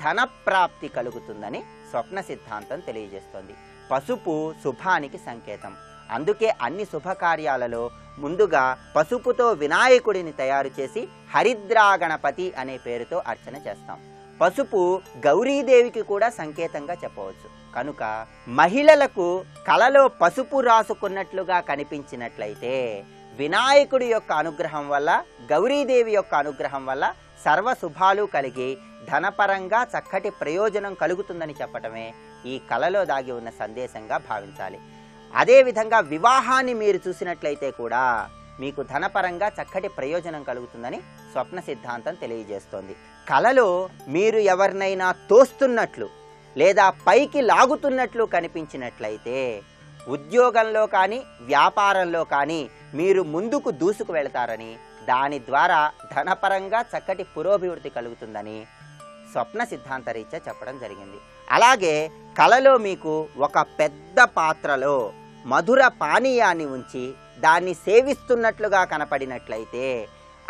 ధనప్రాప్తి కలుగుతుందని స్వప్న సిద్ధాంతం తెలియజేస్తోంది. పసుపు శుభానికి సంకేతం. అందుకే అన్ని శుభకార్యాలలో ముందుగా పసుపుతో వినాయకుడిని తయారు చేసి హరిద్రా గణపతి అనే పేరుతో అర్చన చేస్తాం. పసుపు గౌరీదేవికి కూడా సంకేతంగా చెప్పవచ్చు. కనుక మహిళలకు కలలో పసుపు రాసుకున్నట్లుగా కనిపించినట్లయితే వినాయకుడి యొక్క అనుగ్రహం వల్ల, గౌరీదేవి యొక్క అనుగ్రహం వల్ల సర్వ శుభాలు కలిగి ధనపరంగా చక్కటి ప్రయోజనం కలుగుతుందని చెప్పటమే ఈ కలలో దాగి ఉన్న సందేశంగా భావించాలి. అదేవిధంగా వివాహాన్ని మీరు చూసినట్లయితే కూడా మీకు ధనపరంగా చక్కటి ప్రయోజనం కలుగుతుందని స్వప్న సిద్ధాంతం తెలియజేస్తోంది. కలలో మీరు ఎవరినైనా తోస్తున్నట్లు లేదా పైకి లాగుతున్నట్లు కనిపించినట్లయితే ఉద్యోగంలో కానీ వ్యాపారంలో కానీ మీరు ముందుకు దూసుకు వెళతారని, దాని ద్వారా ధనపరంగా చక్కటి పురోభివృద్ధి కలుగుతుందని స్వప్న సిద్ధాంత రీత్యా చెప్పడం జరిగింది. అలాగే కలలో మీకు ఒక పెద్ద పాత్రలో మధుర పానీయాన్ని ఉంచి దాన్ని సేవిస్తున్నట్లుగా కనపడినట్లయితే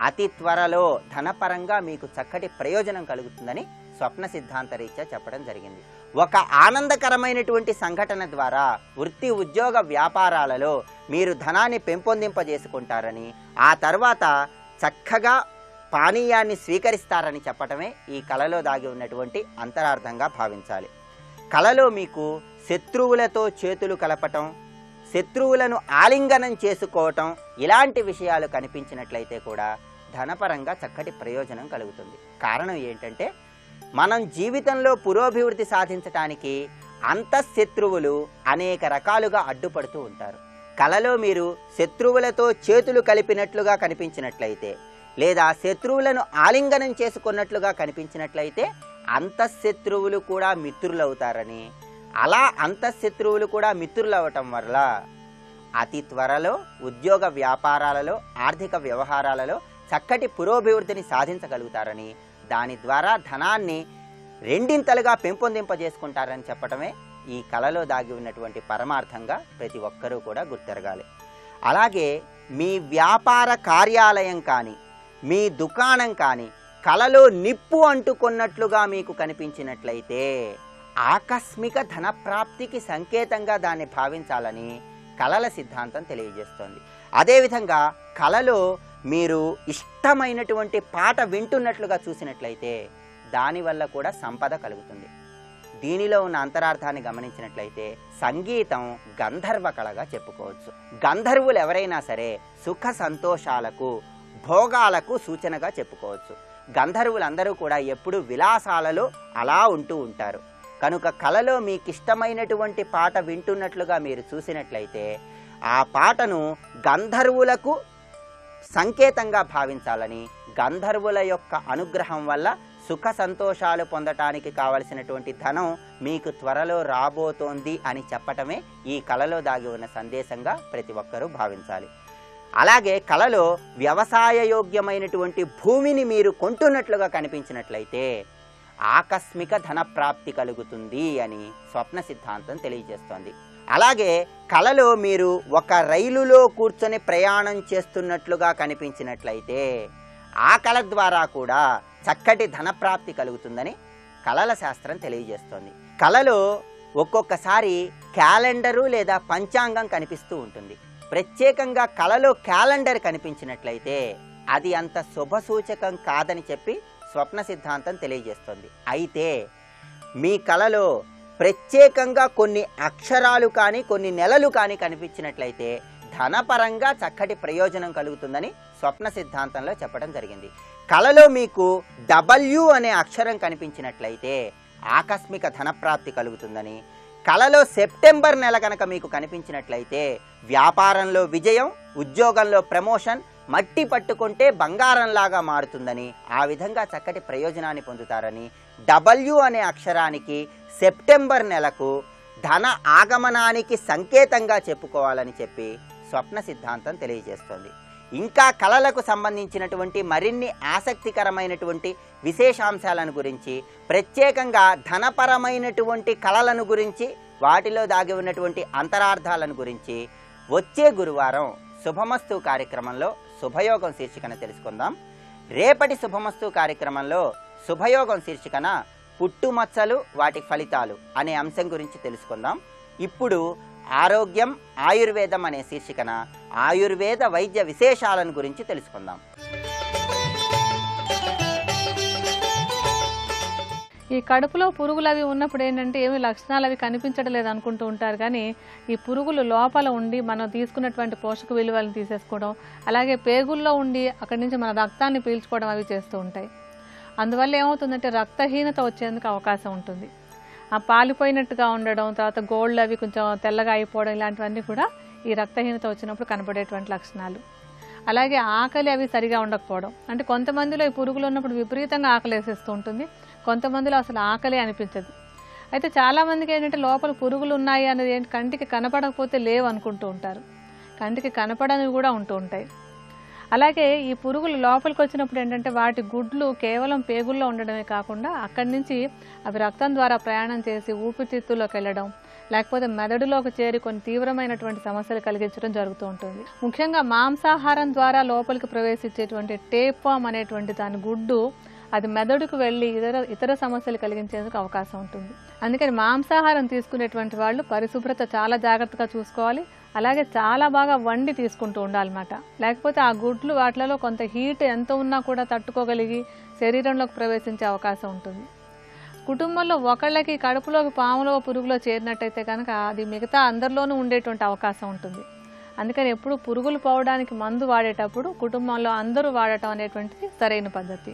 అతి త్వరలో ధనపరంగా మీకు చక్కటి ప్రయోజనం కలుగుతుందని స్వప్న సిద్ధాంత రీత్యా చెప్పడం జరిగింది. ఒక ఆనందకరమైనటువంటి సంఘటన ద్వారా వృత్తి ఉద్యోగ వ్యాపారాలలో మీరు ధనాన్ని పెంపొందింపజేసుకుంటారని, ఆ తర్వాత చక్కగా పానీయాన్ని స్వీకరిస్తారని చెప్పటమే ఈ కలలో దాగి ఉన్నటువంటి అంతరార్థంగా భావించాలి. కలలో మీకు శత్రువులతో చేతులు కలపటం, శత్రువులను ఆలింగనం చేసుకోవటం ఇలాంటి విషయాలు కనిపించినట్లయితే కూడా ధనపరంగా చక్కటి ప్రయోజనం కలుగుతుంది. కారణం ఏంటంటే మనం జీవితంలో పురోభివృద్ధి సాధించటానికి అంతఃశత్రువులు అనేక రకాలుగా అడ్డుపడుతూ ఉంటారు. కలలో మీరు శత్రువులతో చేతులు కలిపినట్లుగా కనిపించినట్లయితే లేదా శత్రువులను ఆలింగనం చేసుకున్నట్లుగా కనిపించినట్లయితే అంతఃశత్రువులు కూడా మిత్రులవుతారని, అలా అంతఃశత్రువులు కూడా మిత్రులవటం వల్ల అతి త్వరలో ఉద్యోగ వ్యాపారాలలో, ఆర్థిక వ్యవహారాలలో చక్కటి పురోభివృద్ధిని సాధించగలుగుతారని, దాని ద్వారా ధనాన్ని రెండింతలుగా పెంపొందింపజేసుకుంటారని చెప్పటమే ఈ కలలో దాగి ఉన్నటువంటి పరమార్థంగా ప్రతి ఒక్కరూ కూడా గుర్తెరగాలి. అలాగే మీ వ్యాపార కార్యాలయం కానీ, మీ దుకాణం కానీ కలలో నిప్పు అంటుకున్నట్లుగా మీకు కనిపించినట్లయితే ఆకస్మిక ధనప్రాప్తికి సంకేతంగా దాన్ని భావించాలని కలల సిద్ధాంతం తెలియజేస్తోంది. అదేవిధంగా కలలో మీరు ఇష్టమైనటువంటి పాట వింటున్నట్లుగా చూసినట్లయితే దానివల్ల కూడా సంపద కలుగుతుంది. దీనిలో ఉన్న అంతరార్థాన్ని గమనించినట్లయితే సంగీతం గంధర్వ కళగా చెప్పుకోవచ్చు. గంధర్వులు ఎవరైనా సరే సుఖ సంతోషాలకు, భోగాలకు సూచనగా చెప్పుకోవచ్చు. గంధర్వులందరూ కూడా ఎప్పుడు విలాసాలలో అలా ఉంటూ ఉంటారు. కనుక కలలో మీకు ఇష్టమైనటువంటి పాట వింటున్నట్లుగా మీరు చూసినట్లయితే ఆ పాటను గంధర్వులకు సంకేతంగా భావించాలని, గంధర్వుల యొక్క అనుగ్రహం వల్ల సుఖ సంతోషాలు పొందటానికి కావలసినటువంటి ధనం మీకు త్వరలో రాబోతోంది అని చెప్పటమే ఈ కలలో దాగి ఉన్న సందేశంగా ప్రతి ఒక్కరూ భావించాలి. అలాగే కలలో వ్యవసాయ యోగ్యమైనటువంటి భూమిని మీరు కొంటున్నట్లుగా కనిపించినట్లయితే ఆకస్మిక ధన ప్రాప్తి కలుగుతుంది అని స్వప్న సిద్ధాంతం తెలియజేస్తోంది. అలాగే కలలో మీరు ఒక రైలులో కూర్చొని ప్రయాణం చేస్తున్నట్లుగా కనిపించినట్లయితే ఆ కళ ద్వారా కూడా చక్కటి ధనప్రాప్తి కలుగుతుందని కళల శాస్త్రం తెలియజేస్తోంది. కళలో ఒక్కొక్కసారి క్యాలెండరు లేదా పంచాంగం కనిపిస్తూ ఉంటుంది. ప్రత్యేకంగా కలలో క్యాలెండర్ కనిపించినట్లయితే అది అంత శుభసూచకం కాదని చెప్పి స్వప్న సిద్ధాంతం తెలియజేస్తుంది. అయితే మీ కలలో ప్రత్యేకంగా కొన్ని అక్షరాలు కానీ కొన్ని నెలలు కానీ కనిపించినట్లయితే ధనపరంగా చక్కటి ప్రయోజనం కలుగుతుందని స్వప్న సిద్ధాంతంలో చెప్పడం జరిగింది. కలలో మీకు W అనే అక్షరం కనిపించినట్లయితే ఆకస్మిక ధనప్రాప్తి కలుగుతుందని, కలలో సెప్టెంబర్ నెల కనుక మీకు కనిపించినట్లయితే వ్యాపారంలో విజయం, ఉద్యోగంలో ప్రమోషన్, మట్టి పట్టుకుంటే బంగారంలాగా మారుతుందని, ఆ విధంగా చక్కటి ప్రయోజనాన్ని పొందుతారని, W అనే అక్షరానికి సెప్టెంబర్ నెలకు ధన ఆగమనానికి సంకేతంగా చెప్పుకోవాలని చెప్పి స్వప్న సిద్ధాంతం తెలియజేస్తుంది. ఇంకా కళలకు సంబంధించినటువంటి మరిన్ని ఆసక్తికరమైనటువంటి విశేషాంశాలను గురించి, ప్రత్యేకంగా ధనపరమైనటువంటి కళలను గురించి, వాటిలో దాగి ఉన్నటువంటి అంతరార్థాలను గురించి వచ్చే గురువారం శుభమస్తు కార్యక్రమంలో శుభయోగం శీర్షికన తెలుసుకుందాం. రేపటి శుభమస్తు కార్యక్రమంలో శుభయోగం శీర్షికన పుట్టుమచ్చలు వాటి ఫలితాలు అనే అంశం గురించి తెలుసుకుందాం. ఇప్పుడు ఆరోగ్యం ఆయుర్వేదం అనే శీర్షికన ఆయుర్వేద వైద్య విశేషాలను గురించి తెలుసుకుందాం. ఈ కడుపులో పురుగులు అవి ఉన్నప్పుడు ఏంటంటే ఏమి లక్షణాలు అవి కనిపించడం లేదు అనుకుంటూ ఉంటారు. కానీ ఈ పురుగులు లోపల ఉండి మనం తీసుకున్నటువంటి పోషక విలువలను తీసేసుకోవడం, అలాగే పేగుల్లో ఉండి అక్కడి నుంచి మన రక్తాన్ని పీల్చుకోవడం అవి చేస్తూ ఉంటాయి. అందువల్ల ఏమవుతుందంటే రక్తహీనత వచ్చేందుకు అవకాశం ఉంటుంది. ఆ పాలిపోయినట్టుగా ఉండడం, తర్వాత గోళ్ళు అవి కొంచెం తెల్లగా అయిపోవడం, ఇలాంటివన్నీ కూడా ఈ రక్తహీనత వచ్చినప్పుడు కనబడేటువంటి లక్షణాలు. అలాగే ఆకలి అవి సరిగా ఉండకపోవడం, అంటే కొంతమందిలో ఈ పురుగులు ఉన్నప్పుడు విపరీతంగా ఆకలి వేసేస్తూ ఉంటుంది, కొంతమందిలో అసలు ఆకలి అనిపించదు. అయితే చాలామందికి ఏంటంటే లోపల పురుగులు ఉన్నాయి అనేది ఏంటి కంటికి కనపడకపోతే లేవు అనుకుంటూ ఉంటారు, కంటికి కనపడనివి కూడా ఉంటూ ఉంటాయి. అలాగే ఈ పురుగులు లోపలికి వచ్చినప్పుడు ఏంటంటే వాటి గుడ్లు కేవలం పేగుల్లో ఉండడమే కాకుండా అక్కడి నుంచి అవి రక్తం ద్వారా ప్రయాణం చేసి ఊపిరితిత్తుల్లోకి వెళ్ళడం, లేకపోతే మెదడులోకి చేరి కొన్ని తీవ్రమైనటువంటి సమస్యలు కలిగించడం జరుగుతూ ఉంటుంది. ముఖ్యంగా మాంసాహారం ద్వారా లోపలికి ప్రవేశించేటువంటి టేప్వామ్ అనేటువంటి దాని గుడ్డు అది మెదడుకు వెళ్ళి ఇతర సమస్యలు కలిగించేందుకు అవకాశం ఉంటుంది. అందుకని మాంసాహారం తీసుకునేటువంటి వాళ్ళు పరిశుభ్రత చాలా జాగ్రత్తగా చూసుకోవాలి. అలాగే చాలా బాగా వండి తీసుకుంటూ ఉండాలన్నమాట. లేకపోతే ఆ గుడ్లు వాటిలో కొంత హీట్ ఎంత ఉన్నా కూడా తట్టుకోగలిగి శరీరంలోకి ప్రవేశించే అవకాశం ఉంటుంది. కుటుంబంలో ఒకళ్ళకి కడుపులోకి పాములో పురుగులో చేరినట్టయితే కనుక అది మిగతా అందరిలోనూ ఉండేటువంటి అవకాశం ఉంటుంది. అందుకని ఎప్పుడు పురుగులు పోవడానికి మందు వాడేటప్పుడు కుటుంబంలో అందరూ వాడటం అనేటువంటిది సరైన పద్ధతి.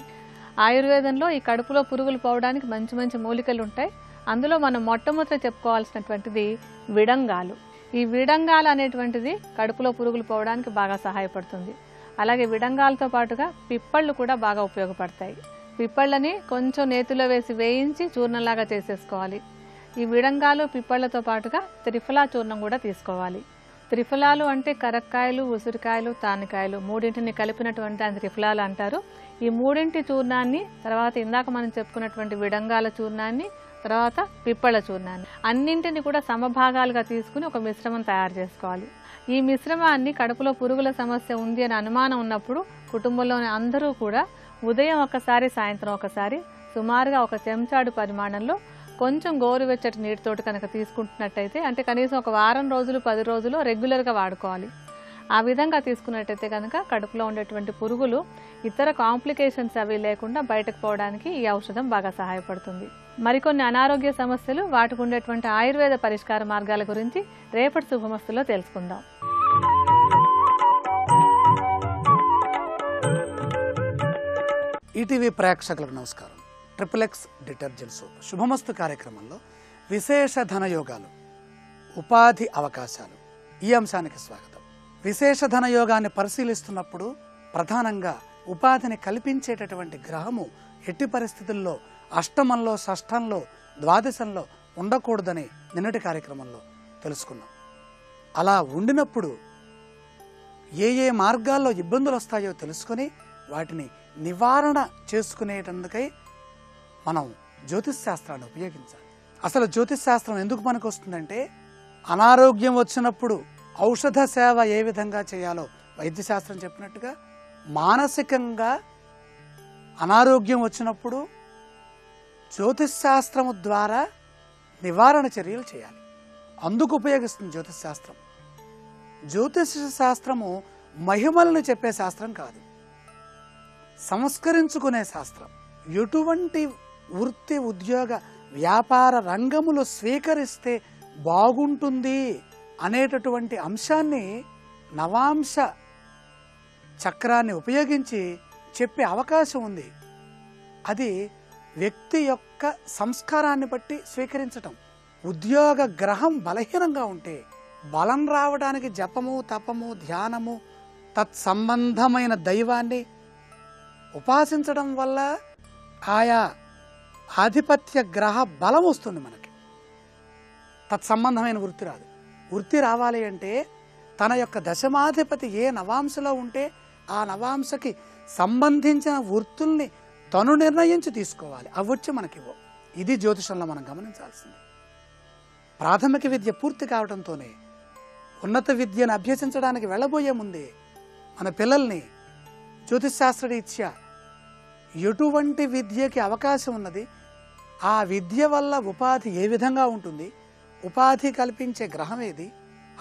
ఆయుర్వేదంలో ఈ కడుపులో పురుగులు పోవడానికి మంచి మంచి మూలికలు ఉంటాయి. అందులో మనం మొట్టమొదట చెప్పుకోవాల్సినటువంటిది విడంగాలు. ఈ విడంగాలు అనేటువంటిది కడుపులో పురుగులు పోవడానికి బాగా సహాయపడుతుంది. అలాగే విడంగాలతో పాటుగా పిప్పళ్ళు కూడా బాగా ఉపయోగపడతాయి. పిప్పళ్ళని కొంచెం నేతిలో వేసి వేయించి చూర్ణంలాగా చేసేసుకోవాలి. ఈ విడంగాలు పిప్పళ్ళతో పాటుగా త్రిఫలా చూర్ణం కూడా తీసుకోవాలి. త్రిఫలాలు అంటే కరక్కాయలు, ఉసిరికాయలు, తానికాయలు మూడింటిని కలిపినటువంటి దాని త్రిఫలాలు అంటారు. ఈ మూడింటి చూర్ణాన్ని, తర్వాత ఇందాక మనం చెప్పుకున్నటువంటి విడంగాల చూర్ణాన్ని, తర్వాత పిప్పళ్ళ చూర్ణాన్ని అన్నింటిని కూడా సమభాగాలుగా తీసుకుని ఒక మిశ్రమం తయారు చేసుకోవాలి. ఈ మిశ్రమాన్ని కడుపులో పురుగుల సమస్య ఉంది అని అనుమానం ఉన్నప్పుడు కుటుంబంలోని అందరూ కూడా ఉదయం ఒకసారి, సాయంత్రం ఒకసారి సుమారుగా ఒక చెంచాడు పరిమాణంలో కొంచెం గోరువెచ్చటి నీటితోటి కనుక తీసుకుంటున్నట్టయితే, అంటే కనీసం ఒక వారం రోజులు 10 రోజులు రెగ్యులర్గా వాడుకోవాలి. ఆ విధంగా తీసుకున్నట్టయితే కనుక కడుపులో ఉండేటువంటి పురుగులు ఇతర కాంప్లికేషన్స్ అవి లేకుండా బయటకు పోవడానికి ఈ ఔషధం బాగా సహాయపడుతుంది. మరికొన్ని అనారోగ్య సమస్యలు, వాటికి ఉండేటువంటి ఆయుర్వేద పరిష్కార మార్గాల గురించి రేపటి శుభమస్తులో తెలుసుకుందాం. ఈటీవీ ప్రేక్షకులకు నమస్కారం. ట్రిపుల్ డిటర్జెంట్ సోప్ శుభమస్తు కార్యక్రమంలో విశేష ధనయోగాలు, ఉపాధి అవకాశాలు, ఈ అంశానికి స్వాగతం. విశేష ధనయోగాన్ని పరిశీలిస్తున్నప్పుడు ప్రధానంగా ఉపాధిని కల్పించేటటువంటి గ్రహము ఎట్టి పరిస్థితుల్లో అష్టమంలో, షష్ఠంలో, ద్వాదశంలో ఉండకూడదని నిన్నటి కార్యక్రమంలో తెలుసుకున్నాం. అలా ఉండినప్పుడు ఏ ఏ మార్గాల్లో ఇబ్బందులు వస్తాయో తెలుసుకొని వాటిని నివారణ చేసుకునేటందుకై మనం జ్యోతిష్ శాస్త్రాన్ని ఉపయోగించాలి. అసలు జ్యోతిష్ శాస్త్రం ఎందుకు మనకు వస్తుందంటే, అనారోగ్యం వచ్చినప్పుడు ఔషధ సేవ ఏ విధంగా చేయాలో వైద్యశాస్త్రం చెప్పినట్టుగా మానసికంగా అనారోగ్యం వచ్చినప్పుడు జ్యోతిష్ శాస్త్రము ద్వారా నివారణ చర్యలు చేయాలి. అందుకు ఉపయోగిస్తుంది జ్యోతిష్ శాస్త్రం. జ్యోతిష శాస్త్రము మహిమలను చెప్పే శాస్త్రం కాదు, సంస్కరించుకునే శాస్త్రం. ఎటువంటి వృత్తి ఉద్యోగ వ్యాపార రంగములు స్వీకరిస్తే బాగుంటుంది అనేటటువంటి అంశాన్ని నవాంశ చక్రాన్ని ఉపయోగించి చెప్పే అవకాశం ఉంది. అది వ్యక్తి యొక్క సంస్కారాన్ని బట్టి స్వీకరించటం. ఉద్యోగ గ్రహం బలహీనంగా ఉంటే బలం రావడానికి జపము, తపము, ధ్యానము, తత్సంబంధమైన దైవాన్ని ఉపాసించడం వల్ల ఆయా ఆధిపత్య గ్రహ బలం వస్తుంది మనకి. తత్సంబంధమైన వృత్తి రాదు. వృత్తి రావాలి అంటే తన యొక్క దశమాధిపతి ఏ నవాంశలో ఉంటే ఆ నవాంశకి సంబంధించిన వృత్తుల్ని తను నిర్ణయించి తీసుకోవాలి. అవి వచ్చి మనకివ్వ. ఇది జ్యోతిషంలో మనం గమనించాల్సింది. ప్రాథమిక విద్య పూర్తి కావడంతోనే ఉన్నత విద్యను అభ్యసించడానికి వెళ్ళబోయే ముందే మన పిల్లల్ని జ్యోతిష్ శాస్త్రరీత్యా ఎటువంటి విద్యకి అవకాశం ఉన్నది, ఆ విద్య వల్ల ఉపాధి ఏ విధంగా ఉంటుంది, ఉపాధి కల్పించే గ్రహం ఏది,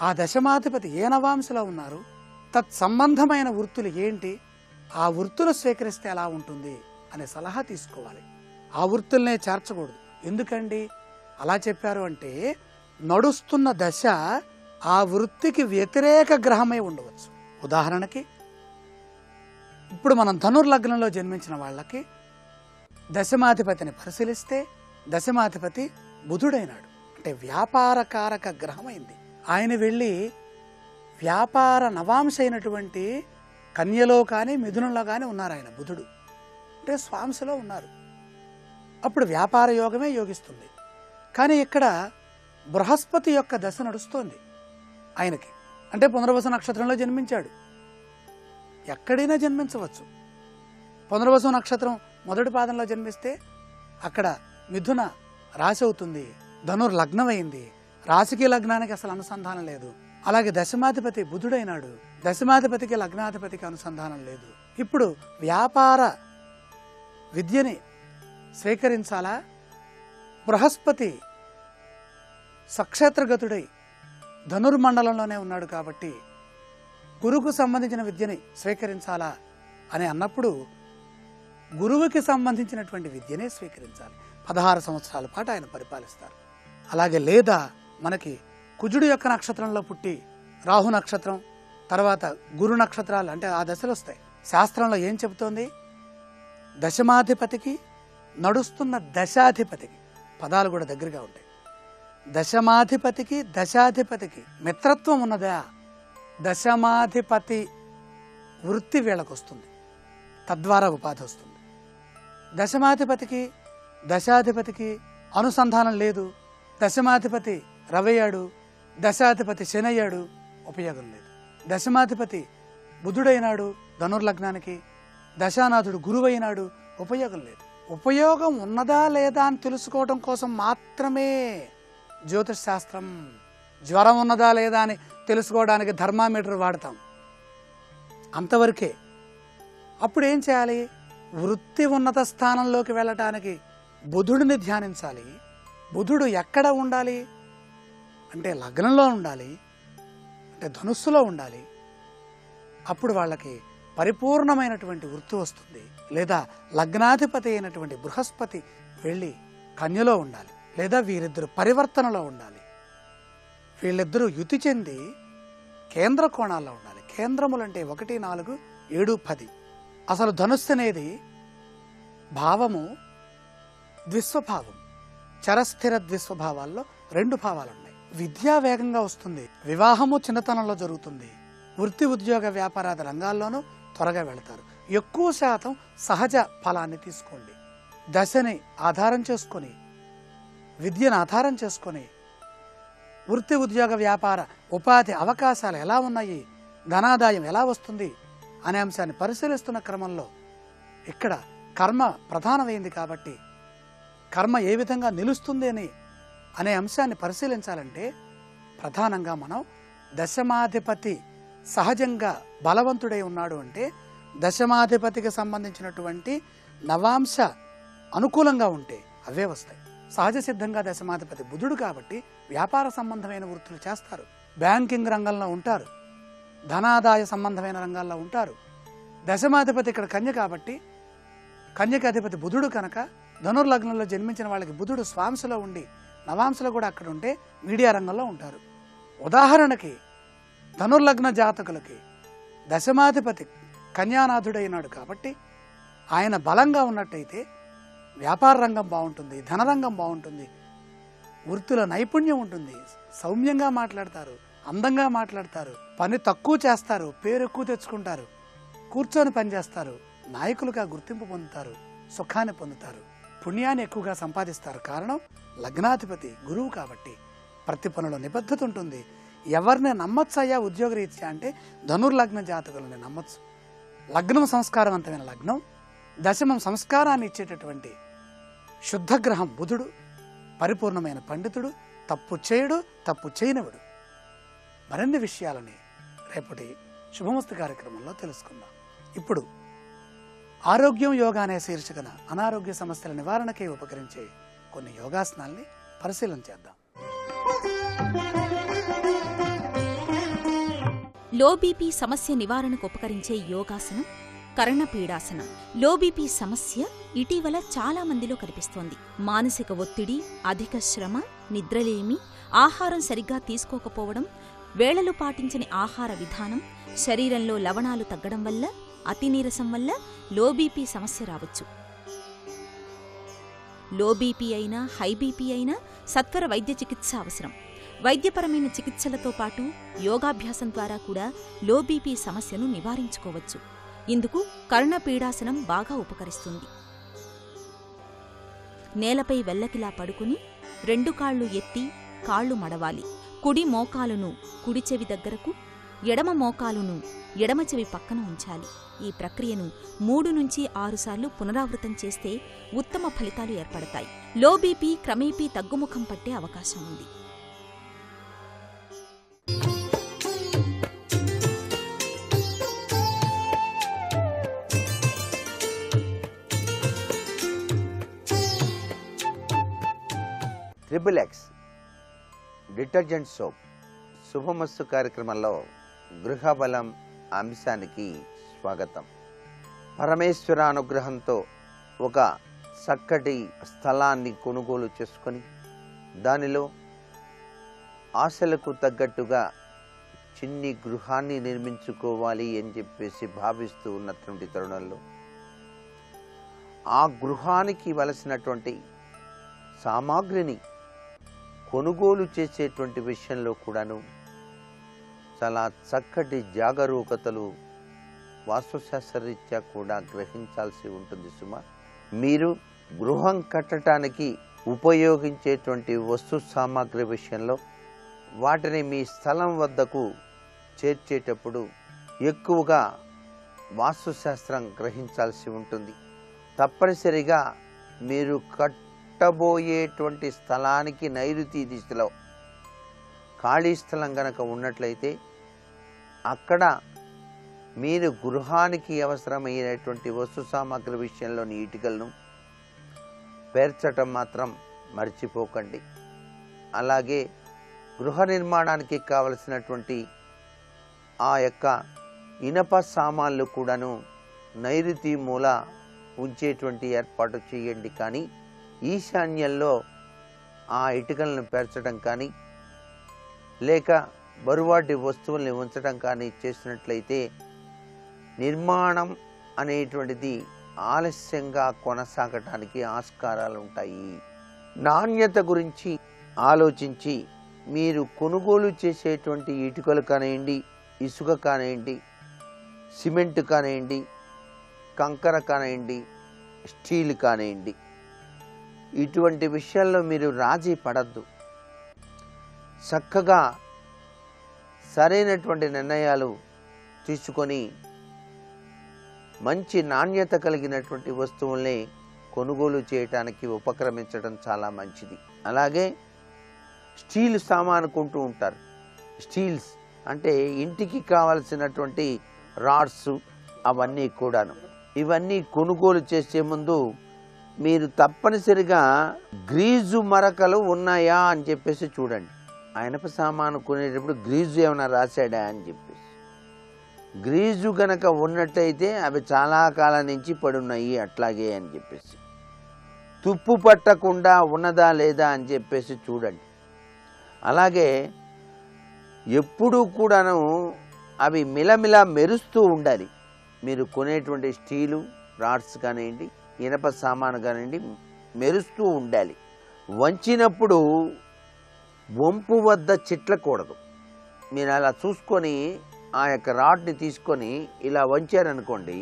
ఆ దశమాధిపతి ఏ నవాంశలో ఉన్నారు, తత్సంబంధమైన వృత్తులు ఏంటి, ఆ వృత్తులు స్వీకరిస్తే ఎలా ఉంటుంది అనే సలహా తీసుకోవాలి. ఆ వృత్తులనే చేర్చకూడదు. ఎందుకండి అలా చెప్పారు అంటే నడుస్తున్న దశ ఆ వృత్తికి వ్యతిరేక గ్రహమై ఉండవచ్చు. ఉదాహరణకి ఇప్పుడు మనం ధనుర్లగ్నంలో జన్మించిన వాళ్ళకి దశమాధిపతిని పరిశీలిస్తే దశమాధిపతి బుధుడైనాడు. అంటే వ్యాపారకారక గ్రహమైంది. ఆయన వెళ్ళి వ్యాపార నవాంశ అయినటువంటి కన్యలో కానీ మిథునంలో కానీ ఉన్నారు. ఆయన బుధుడు అంటే స్వాంశలో ఉన్నారు. అప్పుడు వ్యాపార యోగమే యోగిస్తుంది. కానీ ఇక్కడ బృహస్పతి యొక్క దశ నడుస్తోంది ఆయనకి. అంటే పునర్వసు నక్షత్రంలో జన్మించాడు. ఎక్కడైనా జన్మించవచ్చు. పునర్వసు నక్షత్రం మొదటి పాదంలో జన్మిస్తే అక్కడ మిథున రాశి అవుతుంది, ధనుర్లగ్నం అయింది. రాశికి లగ్నానికి అసలు అనుసంధానం లేదు. అలాగే దశమాధిపతి బుధుడైనాడు, దశమాధిపతికి లగ్నాధిపతికి అనుసంధానం లేదు. ఇప్పుడు వ్యాపార విద్యని స్వీకరించాలా? బృహస్పతి సక్షేత్రగతుడై ధనుర్మండలంలోనే ఉన్నాడు కాబట్టి గురువుకు సంబంధించిన విద్యని స్వీకరించాలా అని అన్నప్పుడు గురువుకి సంబంధించినటువంటి విద్యనే స్వీకరించాలి. 16 సంవత్సరాల పాటు ఆయన పరిపాలిస్తారు. అలాగే లేదా మనకి కుజుడు యొక్క నక్షత్రంలో పుట్టి రాహు నక్షత్రం తర్వాత గురు నక్షత్రాలు అంటే ఆ దశలు వస్తాయి. శాస్త్రంలో ఏం చెబుతోంది? దశమాధిపతికి నడుస్తున్న దశాధిపతికి, పదాలు కూడా దగ్గరగా ఉంటాయి. దశమాధిపతికి దశాధిపతికి మిత్రత్వం ఉన్నదా? దశమాధిపతి వృత్తి వీళ్ళకు వస్తుంది, తద్వారా ఉపాధి వస్తుంది. దశమాధిపతికి దశాధిపతికి అనుసంధానం లేదు. దశమాధిపతి రవయ్యాడు, దశాధిపతి శనయ్యాడు, ఉపయోగం లేదు. దశమాధిపతి బుధుడైనాడు ధనుర్లగ్నానికి, దశానాథుడు గురువైనాడు, ఉపయోగం లేదు. ఉపయోగం ఉన్నదా లేదా అని తెలుసుకోవడం కోసం మాత్రమే జ్యోతిష్ శాస్త్రం. జ్వరం ఉన్నదా లేదా అని తెలుసుకోవడానికి థర్మామీటర్ వాడతాం, అంతవరకే. అప్పుడు ఏం చేయాలి? వృత్తి ఉన్నత స్థానంలోకి వెళ్ళటానికి బుధుడిని ధ్యానించాలి. బుధుడు ఎక్కడ ఉండాలి అంటే లగ్నంలో ఉండాలి, అంటే ధనుస్సులో ఉండాలి. అప్పుడు వాళ్ళకి పరిపూర్ణమైనటువంటి వృత్తి వస్తుంది. లేదా లగ్నాధిపతి అయినటువంటి బృహస్పతి వెళ్ళి కన్యలో ఉండాలి, లేదా వీరిద్దరు పరివర్తనలో ఉండాలి. వీళ్ళిద్దరూ యుతి చెంది కేంద్ర కోణాల్లో ఉండాలి. కేంద్రములంటే 1, 4, 7, 10. అసలు ధనుస్సు అనేది భావము ద్విస్వభావం. చరస్థిర ద్విస్వభావాల్లో 2 భావాలు ఉన్నాయి. విద్యా వేగంగా వస్తుంది, వివాహము చిన్నతనంలో జరుగుతుంది, వృత్తి ఉద్యోగ వ్యాపారాది రంగాల్లోనూ త్వరగా వెళతారు. ఎక్కువ శాతం సహజ ఫలాన్ని తీసుకోండి. దశని ఆధారం చేసుకొని, విద్యను ఆధారం చేసుకొని వృత్తి ఉద్యోగ వ్యాపార ఉపాధి అవకాశాలు ఎలా ఉన్నాయి, ధనాదాయం ఎలా వస్తుంది అనే అంశాన్ని పరిశీలిస్తున్న క్రమంలో ఇక్కడ కర్మ ప్రధానమైంది కాబట్టి కర్మ ఏ విధంగా నిలుస్తుంది అనే అంశాన్ని పరిశీలించాలంటే ప్రధానంగా మనం దశమాధిపతి సహజంగా బలవంతుడై ఉన్నాడు అంటే దశమాధిపతికి సంబంధించినటువంటి నవాంశ అనుకూలంగా ఉంటే అవే వస్తాయి. సహజ సిద్ధంగా దశమాధిపతి బుధుడు కాబట్టి వ్యాపార సంబంధమైన వృత్తులు చేస్తారు, బ్యాంకింగ్ రంగంలో ఉంటారు, ధనాదాయ సంబంధమైన రంగాల్లో ఉంటారు. దశమాధిపతి ఇక్కడ కన్య కాబట్టి కన్యకి అధిపతి బుధుడు కనుక ధనుర్లగ్నంలో జన్మించిన వాళ్ళకి బుధుడు స్వాంశలో ఉండి నవాంశలో కూడా అక్కడ ఉంటే మీడియా రంగంలో ఉంటారు. ఉదాహరణకి ధనుర్లగ్న జాతకులకి దశమాధిపతి కన్యానాథుడైనాడు కాబట్టి ఆయన బలంగా ఉన్నట్టయితే వ్యాపార రంగం బాగుంటుంది, ధనరంగం బాగుంటుంది, వృత్తుల నైపుణ్యం ఉంటుంది, సౌమ్యంగా మాట్లాడతారు, అందంగా మాట్లాడతారు, పని తక్కువ చేస్తారు, పేరు ఎక్కువ తెచ్చుకుంటారు, కూర్చొని పనిచేస్తారు, నాయకులుగా గుర్తింపు పొందుతారు, సుఖాన్ని పొందుతారు, పుణ్యాన్ని ఎక్కువగా సంపాదిస్తారు. కారణం లగ్నాధిపతి గురువు కాబట్టి ప్రతి పనిలో నిబద్ధత ఉంటుంది. ఎవరిని నమ్మచ్చయ్యా ఉద్యోగరీత్యా అంటే ధనుర్లగ్న జాతకులని నమ్మచ్చు. లగ్నం సంస్కారవంతమైన లగ్నం, దశమం సంస్కారాన్ని ఇచ్చేటటువంటి శుద్ధగ్రహం బుధుడు, పరిపూర్ణమైన పండితుడు, తప్పు చేయడు, తప్పు చేయనివుడు. మరిన్ని విషయాలని రేపటి శుభమస్తు కార్యక్రమంలో తెలుసుకుందాం. ఇప్పుడు ఆరోగ్యం యోగా అనే శీర్షికన అనారోగ్య సమస్యల నివారణకి ఉపకరించే కొన్ని యోగాసనాల్ని పరిశీలన చేద్దాం. లో బీపీ సమస్య నివారణకు ఉపకరించే యోగాసనం కర్ణపీడాసనం. లో బీపీ సమస్య ఇటీవల చాలా మందిలో కనిపిస్తోంది. మానసిక ఒత్తిడి, అధిక శ్రమ, నిద్రలేమి, ఆహారం సరిగ్గా తీసుకోకపోవడం, వేళలు పాటించని ఆహార విధానం, శరీరంలో లవణాలు తగ్గడం వల్ల, అతి నీరసం వల్ల లో బీపీ సమస్య రావచ్చు. లో బీపీ అయినా హై బీపీ అయినా సత్వర వైద్య చికిత్స అవసరం. వైద్యపరమైన చికిత్సలతో పాటు యోగాభ్యాసం ద్వారా కూడా లో బీపీ సమస్యను నివారించుకోవచ్చు. ఇందుకు కర్ణపీడాసనం బాగా ఉపకరిస్తుంది. నేలపై వెల్లకిలా పడుకుని 2 కాళ్ళు ఎత్తి కాళ్ళు మడవాలి. కుడి మోకాలును కుడి చెవి దగ్గరకు, ఎడమ మోకాలును ఎడమ చెవి పక్కన ఉంచాలి. ఈ ప్రక్రియను 3 నుంచి 6 సార్లు పునరావృతం చేస్తే ఉత్తమ ఫలితాలు ఏర్పడతాయి. లో బీపీ క్రమేపీ తగ్గుముఖం పట్టే అవకాశం ఉంది. ట్రిపుల్ ఎక్స్ డిటర్జెంట్ సోప్ శుభమస్తు కార్యక్రమంలో గృహబలం అంశానికి స్వాగతం. పరమేశ్వర అనుగ్రహంతో ఒక చక్కటి స్థలాన్ని కొనుగోలు చేసుకొని దానిలో ఆశలకు తగ్గట్టుగా చిన్ని గృహాన్ని నిర్మించుకోవాలి అని చెప్పేసి భావిస్తూ ఉన్నటువంటి తరుణంలో ఆ గృహానికి వలసినటువంటి సామాగ్రిని కొనుగోలు చేసేటువంటి విషయంలో కూడాను చాలా చక్కటి జాగరూకతలు వాస్తుశాస్త్రరీత్యా కూడా గ్రహించాల్సి ఉంటుంది సుమా. మీరు గృహం కట్టడానికి ఉపయోగించేటువంటి వస్తు సామాగ్రి విషయంలో వాటిని మీ స్థలం వద్దకు చేర్చేటప్పుడు ఎక్కువగా వాస్తుశాస్త్రం గ్రహించాల్సి ఉంటుంది. తప్పనిసరిగా మీరు కట్టబోయేటువంటి స్థలానికి నైరుతి దిశలో ఖాళీ స్థలం గనక ఉన్నట్లయితే అక్కడ మీరు గృహానికి అవసరమైనటువంటి వస్తు సామాగ్రి విషయంలోని ఇటుకలను పేర్చటం మాత్రం మర్చిపోకండి. అలాగే గృహ నిర్మాణానికి కావలసినటువంటి ఆ యొక్క ఇనప సామాన్లు కూడాను నైరుతి మూల ఉంచేటువంటి ఏర్పాటు చేయండి. కానీ ఈశాన్యంలో ఆ ఇటుకలను పేర్చడం కానీ లేక బరువాటి వస్తువుల్ని ఉంచడం కానీ చేసినట్లయితే నిర్మాణం అనేటువంటిది ఆలస్యంగా కొనసాగటానికి ఆస్కారాలు ఉంటాయి. నాణ్యత గురించి ఆలోచించి మీరు కొనుగోలు చేసేటువంటి ఇటుకలు కానివ్వండి, ఇసుక కానివ్వండి, సిమెంట్ కానివ్వండి, కంకర కానివ్వండి, స్టీల్ కానివ్వండి, ఇటువంటి విషయాల్లో మీరు రాజీ పడద్దు. చక్కగా సరైనటువంటి నిర్ణయాలు తీసుకొని మంచి నాణ్యత కలిగినటువంటి వస్తువుల్ని కొనుగోలు చేయటానికి ఉపక్రమించడం చాలా మంచిది. అలాగే స్టీల్ సామాను కొంటూ ఉంటారు. స్టీల్స్ అంటే ఇంటికి కావలసినటువంటి రాడ్స్ అవన్నీ కూడాను. ఇవన్నీ కొనుగోలు చేసే ముందు మీరు తప్పనిసరిగా గ్రీజు మరకలు ఉన్నాయా అని చెప్పేసి చూడండి. ఆ ఇనప సామాను కొనేటప్పుడు గ్రీజు ఏమైనా రాశాడా అని చెప్పేసి. గ్రీజు గనక ఉన్నట్టయితే అవి చాలా కాలం నుంచి పడున్నాయి అట్లాగే అని చెప్పేసి. తుప్పు పట్టకుండా ఉన్నదా లేదా అని చెప్పేసి చూడండి. అలాగే ఎప్పుడూ కూడాను అవి మిలమిల మెరుస్తూ ఉండాలి. మీరు కొనేటువంటి స్టీలు రాడ్స్ కానివ్వండి, ఇనప సామాను కానివ్వండి, మెరుస్తూ ఉండాలి. వంచినప్పుడు వంపు వద్ద చిట్లకూడదు. మీరు అలా చూసుకొని ఆ యొక్క రాడ్ని తీసుకొని ఇలా వంచారనుకోండి,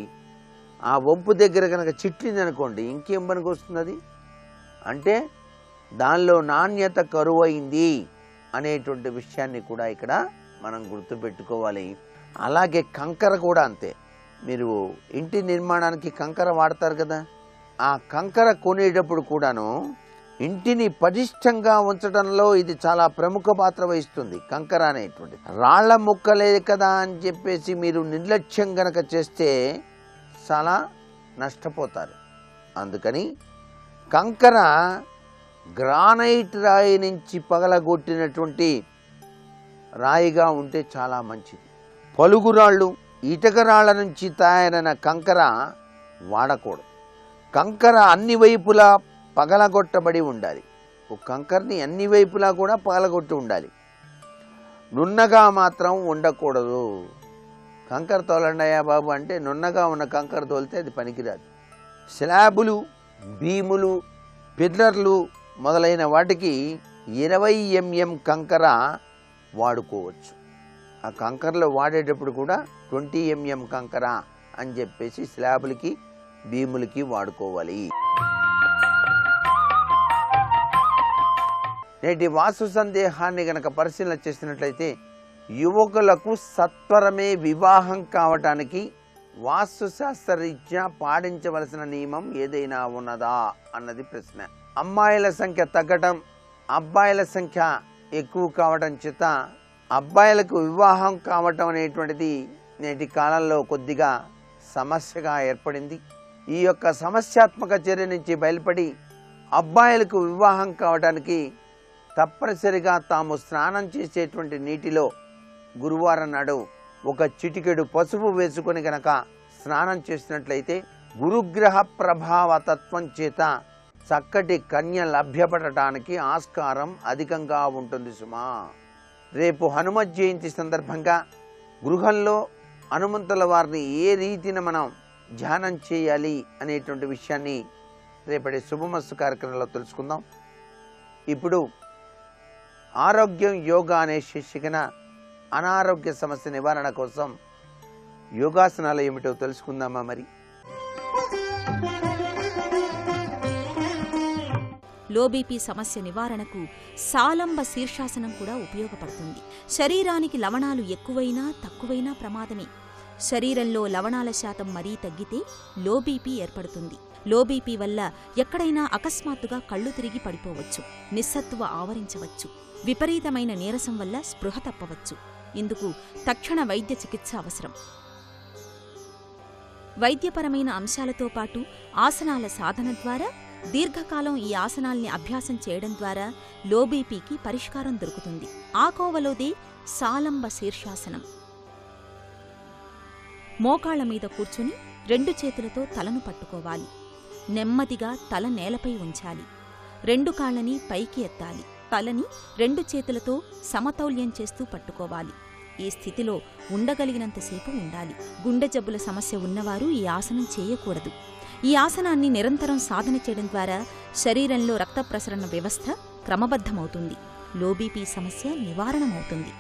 ఆ వంపు దగ్గర కనుక చిట్లిందనుకోండి, ఇంకేం పనికి వస్తుంది? అది అంటే దానిలో నాణ్యత కరువైంది అనేటువంటి విషయాన్ని కూడా ఇక్కడ మనం గుర్తుపెట్టుకోవాలి. అలాగే కంకర కూడా అంతే. మీరు ఇంటి నిర్మాణానికి కంకర వాడతారు కదా, ఆ కంకర కొనేటప్పుడు కూడాను ఇంటిని పటిష్టంగా ఉంచడంలో ఇది చాలా ప్రముఖ పాత్ర వహిస్తుంది. కంకర అనేటువంటి రాళ్ల ముక్కలే కదా అని చెప్పేసి మీరు నిర్లక్ష్యం గనక చేస్తే చాలా నష్టపోతారు. అందుకని కంకర గ్రానైట్ రాయి నుంచి పగలగొట్టినటువంటి రాయిగా ఉంటే చాలా మంచిది. పలుగురాళ్ళు, ఇటకరాళ్ల నుంచి తయారైన కంకర వాడకూడదు. కంకర అన్ని వైపులా పగలగొట్టబడి ఉండాలి. ఒక కంకరని అన్ని వైపులా కూడా పగలగొట్టి ఉండాలి. నున్నగా మాత్రం ఉండకూడదు. కంకర తోలండియా బాబు అంటే నున్నగా ఉన్న కంకర తోలితే అది పనికిరాదు. స్లాబులు, బీములు, పిల్లర్లు మొదలైన వాటికి 20 mm కంకర వాడుకోవచ్చు. ఆ కంకరలో వాడేటప్పుడు కూడా 20 mm కంకర అని చెప్పేసి స్లాబులకి, బీములకి వాడుకోవాలి. నేటి వాస్తు సందేహాన్ని గనక పరిశీలన చేసినట్లయితే యువకులకు సత్వరమే వివాహం కావటానికి వాస్తు శాస్త్రరీత్యా పాటించవలసిన నియమం ఏదైనా ఉన్నదా అన్నది ప్రశ్న. అమ్మాయిల సంఖ్య తగ్గటం, అబ్బాయిల సంఖ్య ఎక్కువ కావటం చేత అబ్బాయిలకు వివాహం కావటం అనేటువంటిది నేటి కాలంలో కొద్దిగా సమస్యగా ఏర్పడింది. ఈ యొక్క సమస్యాత్మక చర్య నుంచి బయలుపడి అబ్బాయిలకు వివాహం కావడానికి తప్పనిసరిగా తాము స్నానం చేసేటువంటి నీటిలో గురువారం నాడు ఒక చిటికెడు పసుపు వేసుకొని గనక స్నానం చేసినట్లయితే గురుగ్రహ ప్రభావ తత్వం చేత చక్కటి కన్య లభ్యపడటానికి ఆస్కారం అధికంగా ఉంటుంది సుమా. రేపు హనుమత్ జయంతి సందర్భంగా గృహంలో హనుమంతుల వారిని ఏ రీతిన మనం ధ్యానం చేయాలి అనేటువంటి విషయాన్ని రేపటి శుభమస్తు కార్యక్రమంలో తెలుసుకుందాం. ఇప్పుడు ఆరోగ్యం యోగా అనే శీర్షికన అనారోగ్య సమస్య నివారణ కోసం యోగాసనాలు ఏమిటో తెలుసుకుందామా? మరి లోబీపీ సమస్య నివారణకు సాలంబ శీర్షాసనం కూడా ఉపయోగపడుతుంది. శరీరానికి లవణాలు ఎక్కువైనా తక్కువైనా ప్రమాదమే. శరీరంలో లవణాల శాతం మరీ తగ్గితే లోబీపీ ఏర్పడుతుంది. లోబీపీ వల్ల ఎక్కడైనా అకస్మాత్తుగా కళ్ళు తిరిగి పడిపోవచ్చు, నిస్సత్తువ ఆవరించవచ్చు, విపరీతమైన నీరసం వల్ల స్పృహ తప్పవచ్చు. ఇందుకు తక్షణ వైద్య చికిత్స అవసరం. వైద్యపరమైన అంశాలతో పాటు ఆసనాల సాధన ద్వారా దీర్ఘకాలం ఈ ఆసనాల్ని అభ్యాసం చేయడం ద్వారా లోబీపీకి పరిష్కారం దొరుకుతుంది. ఆ కోవలోదే సాలంబ శీర్షాసనం. మోకాళ్ల మీద కూర్చుని 2 చేతులతో తలను పట్టుకోవాలి. నెమ్మదిగా తల నేలపై ఉంచాలి. 2 కాళ్ళని పైకి ఎత్తాలి. తలని 2 చేతులతో సమతౌల్యం చేస్తూ పట్టుకోవాలి. ఈ స్థితిలో ఉండగలిగినంతసేపు ఉండాలి. గుండె జబ్బుల సమస్య ఉన్నవారు ఈ ఆసనం చేయకూడదు. ఈ ఆసనాన్ని నిరంతరం సాధన చేయడం ద్వారా శరీరంలో రక్త ప్రసరణ వ్యవస్థ క్రమబద్ధమవుతుంది. లోబీపీ సమస్య నివారణమవుతుంది.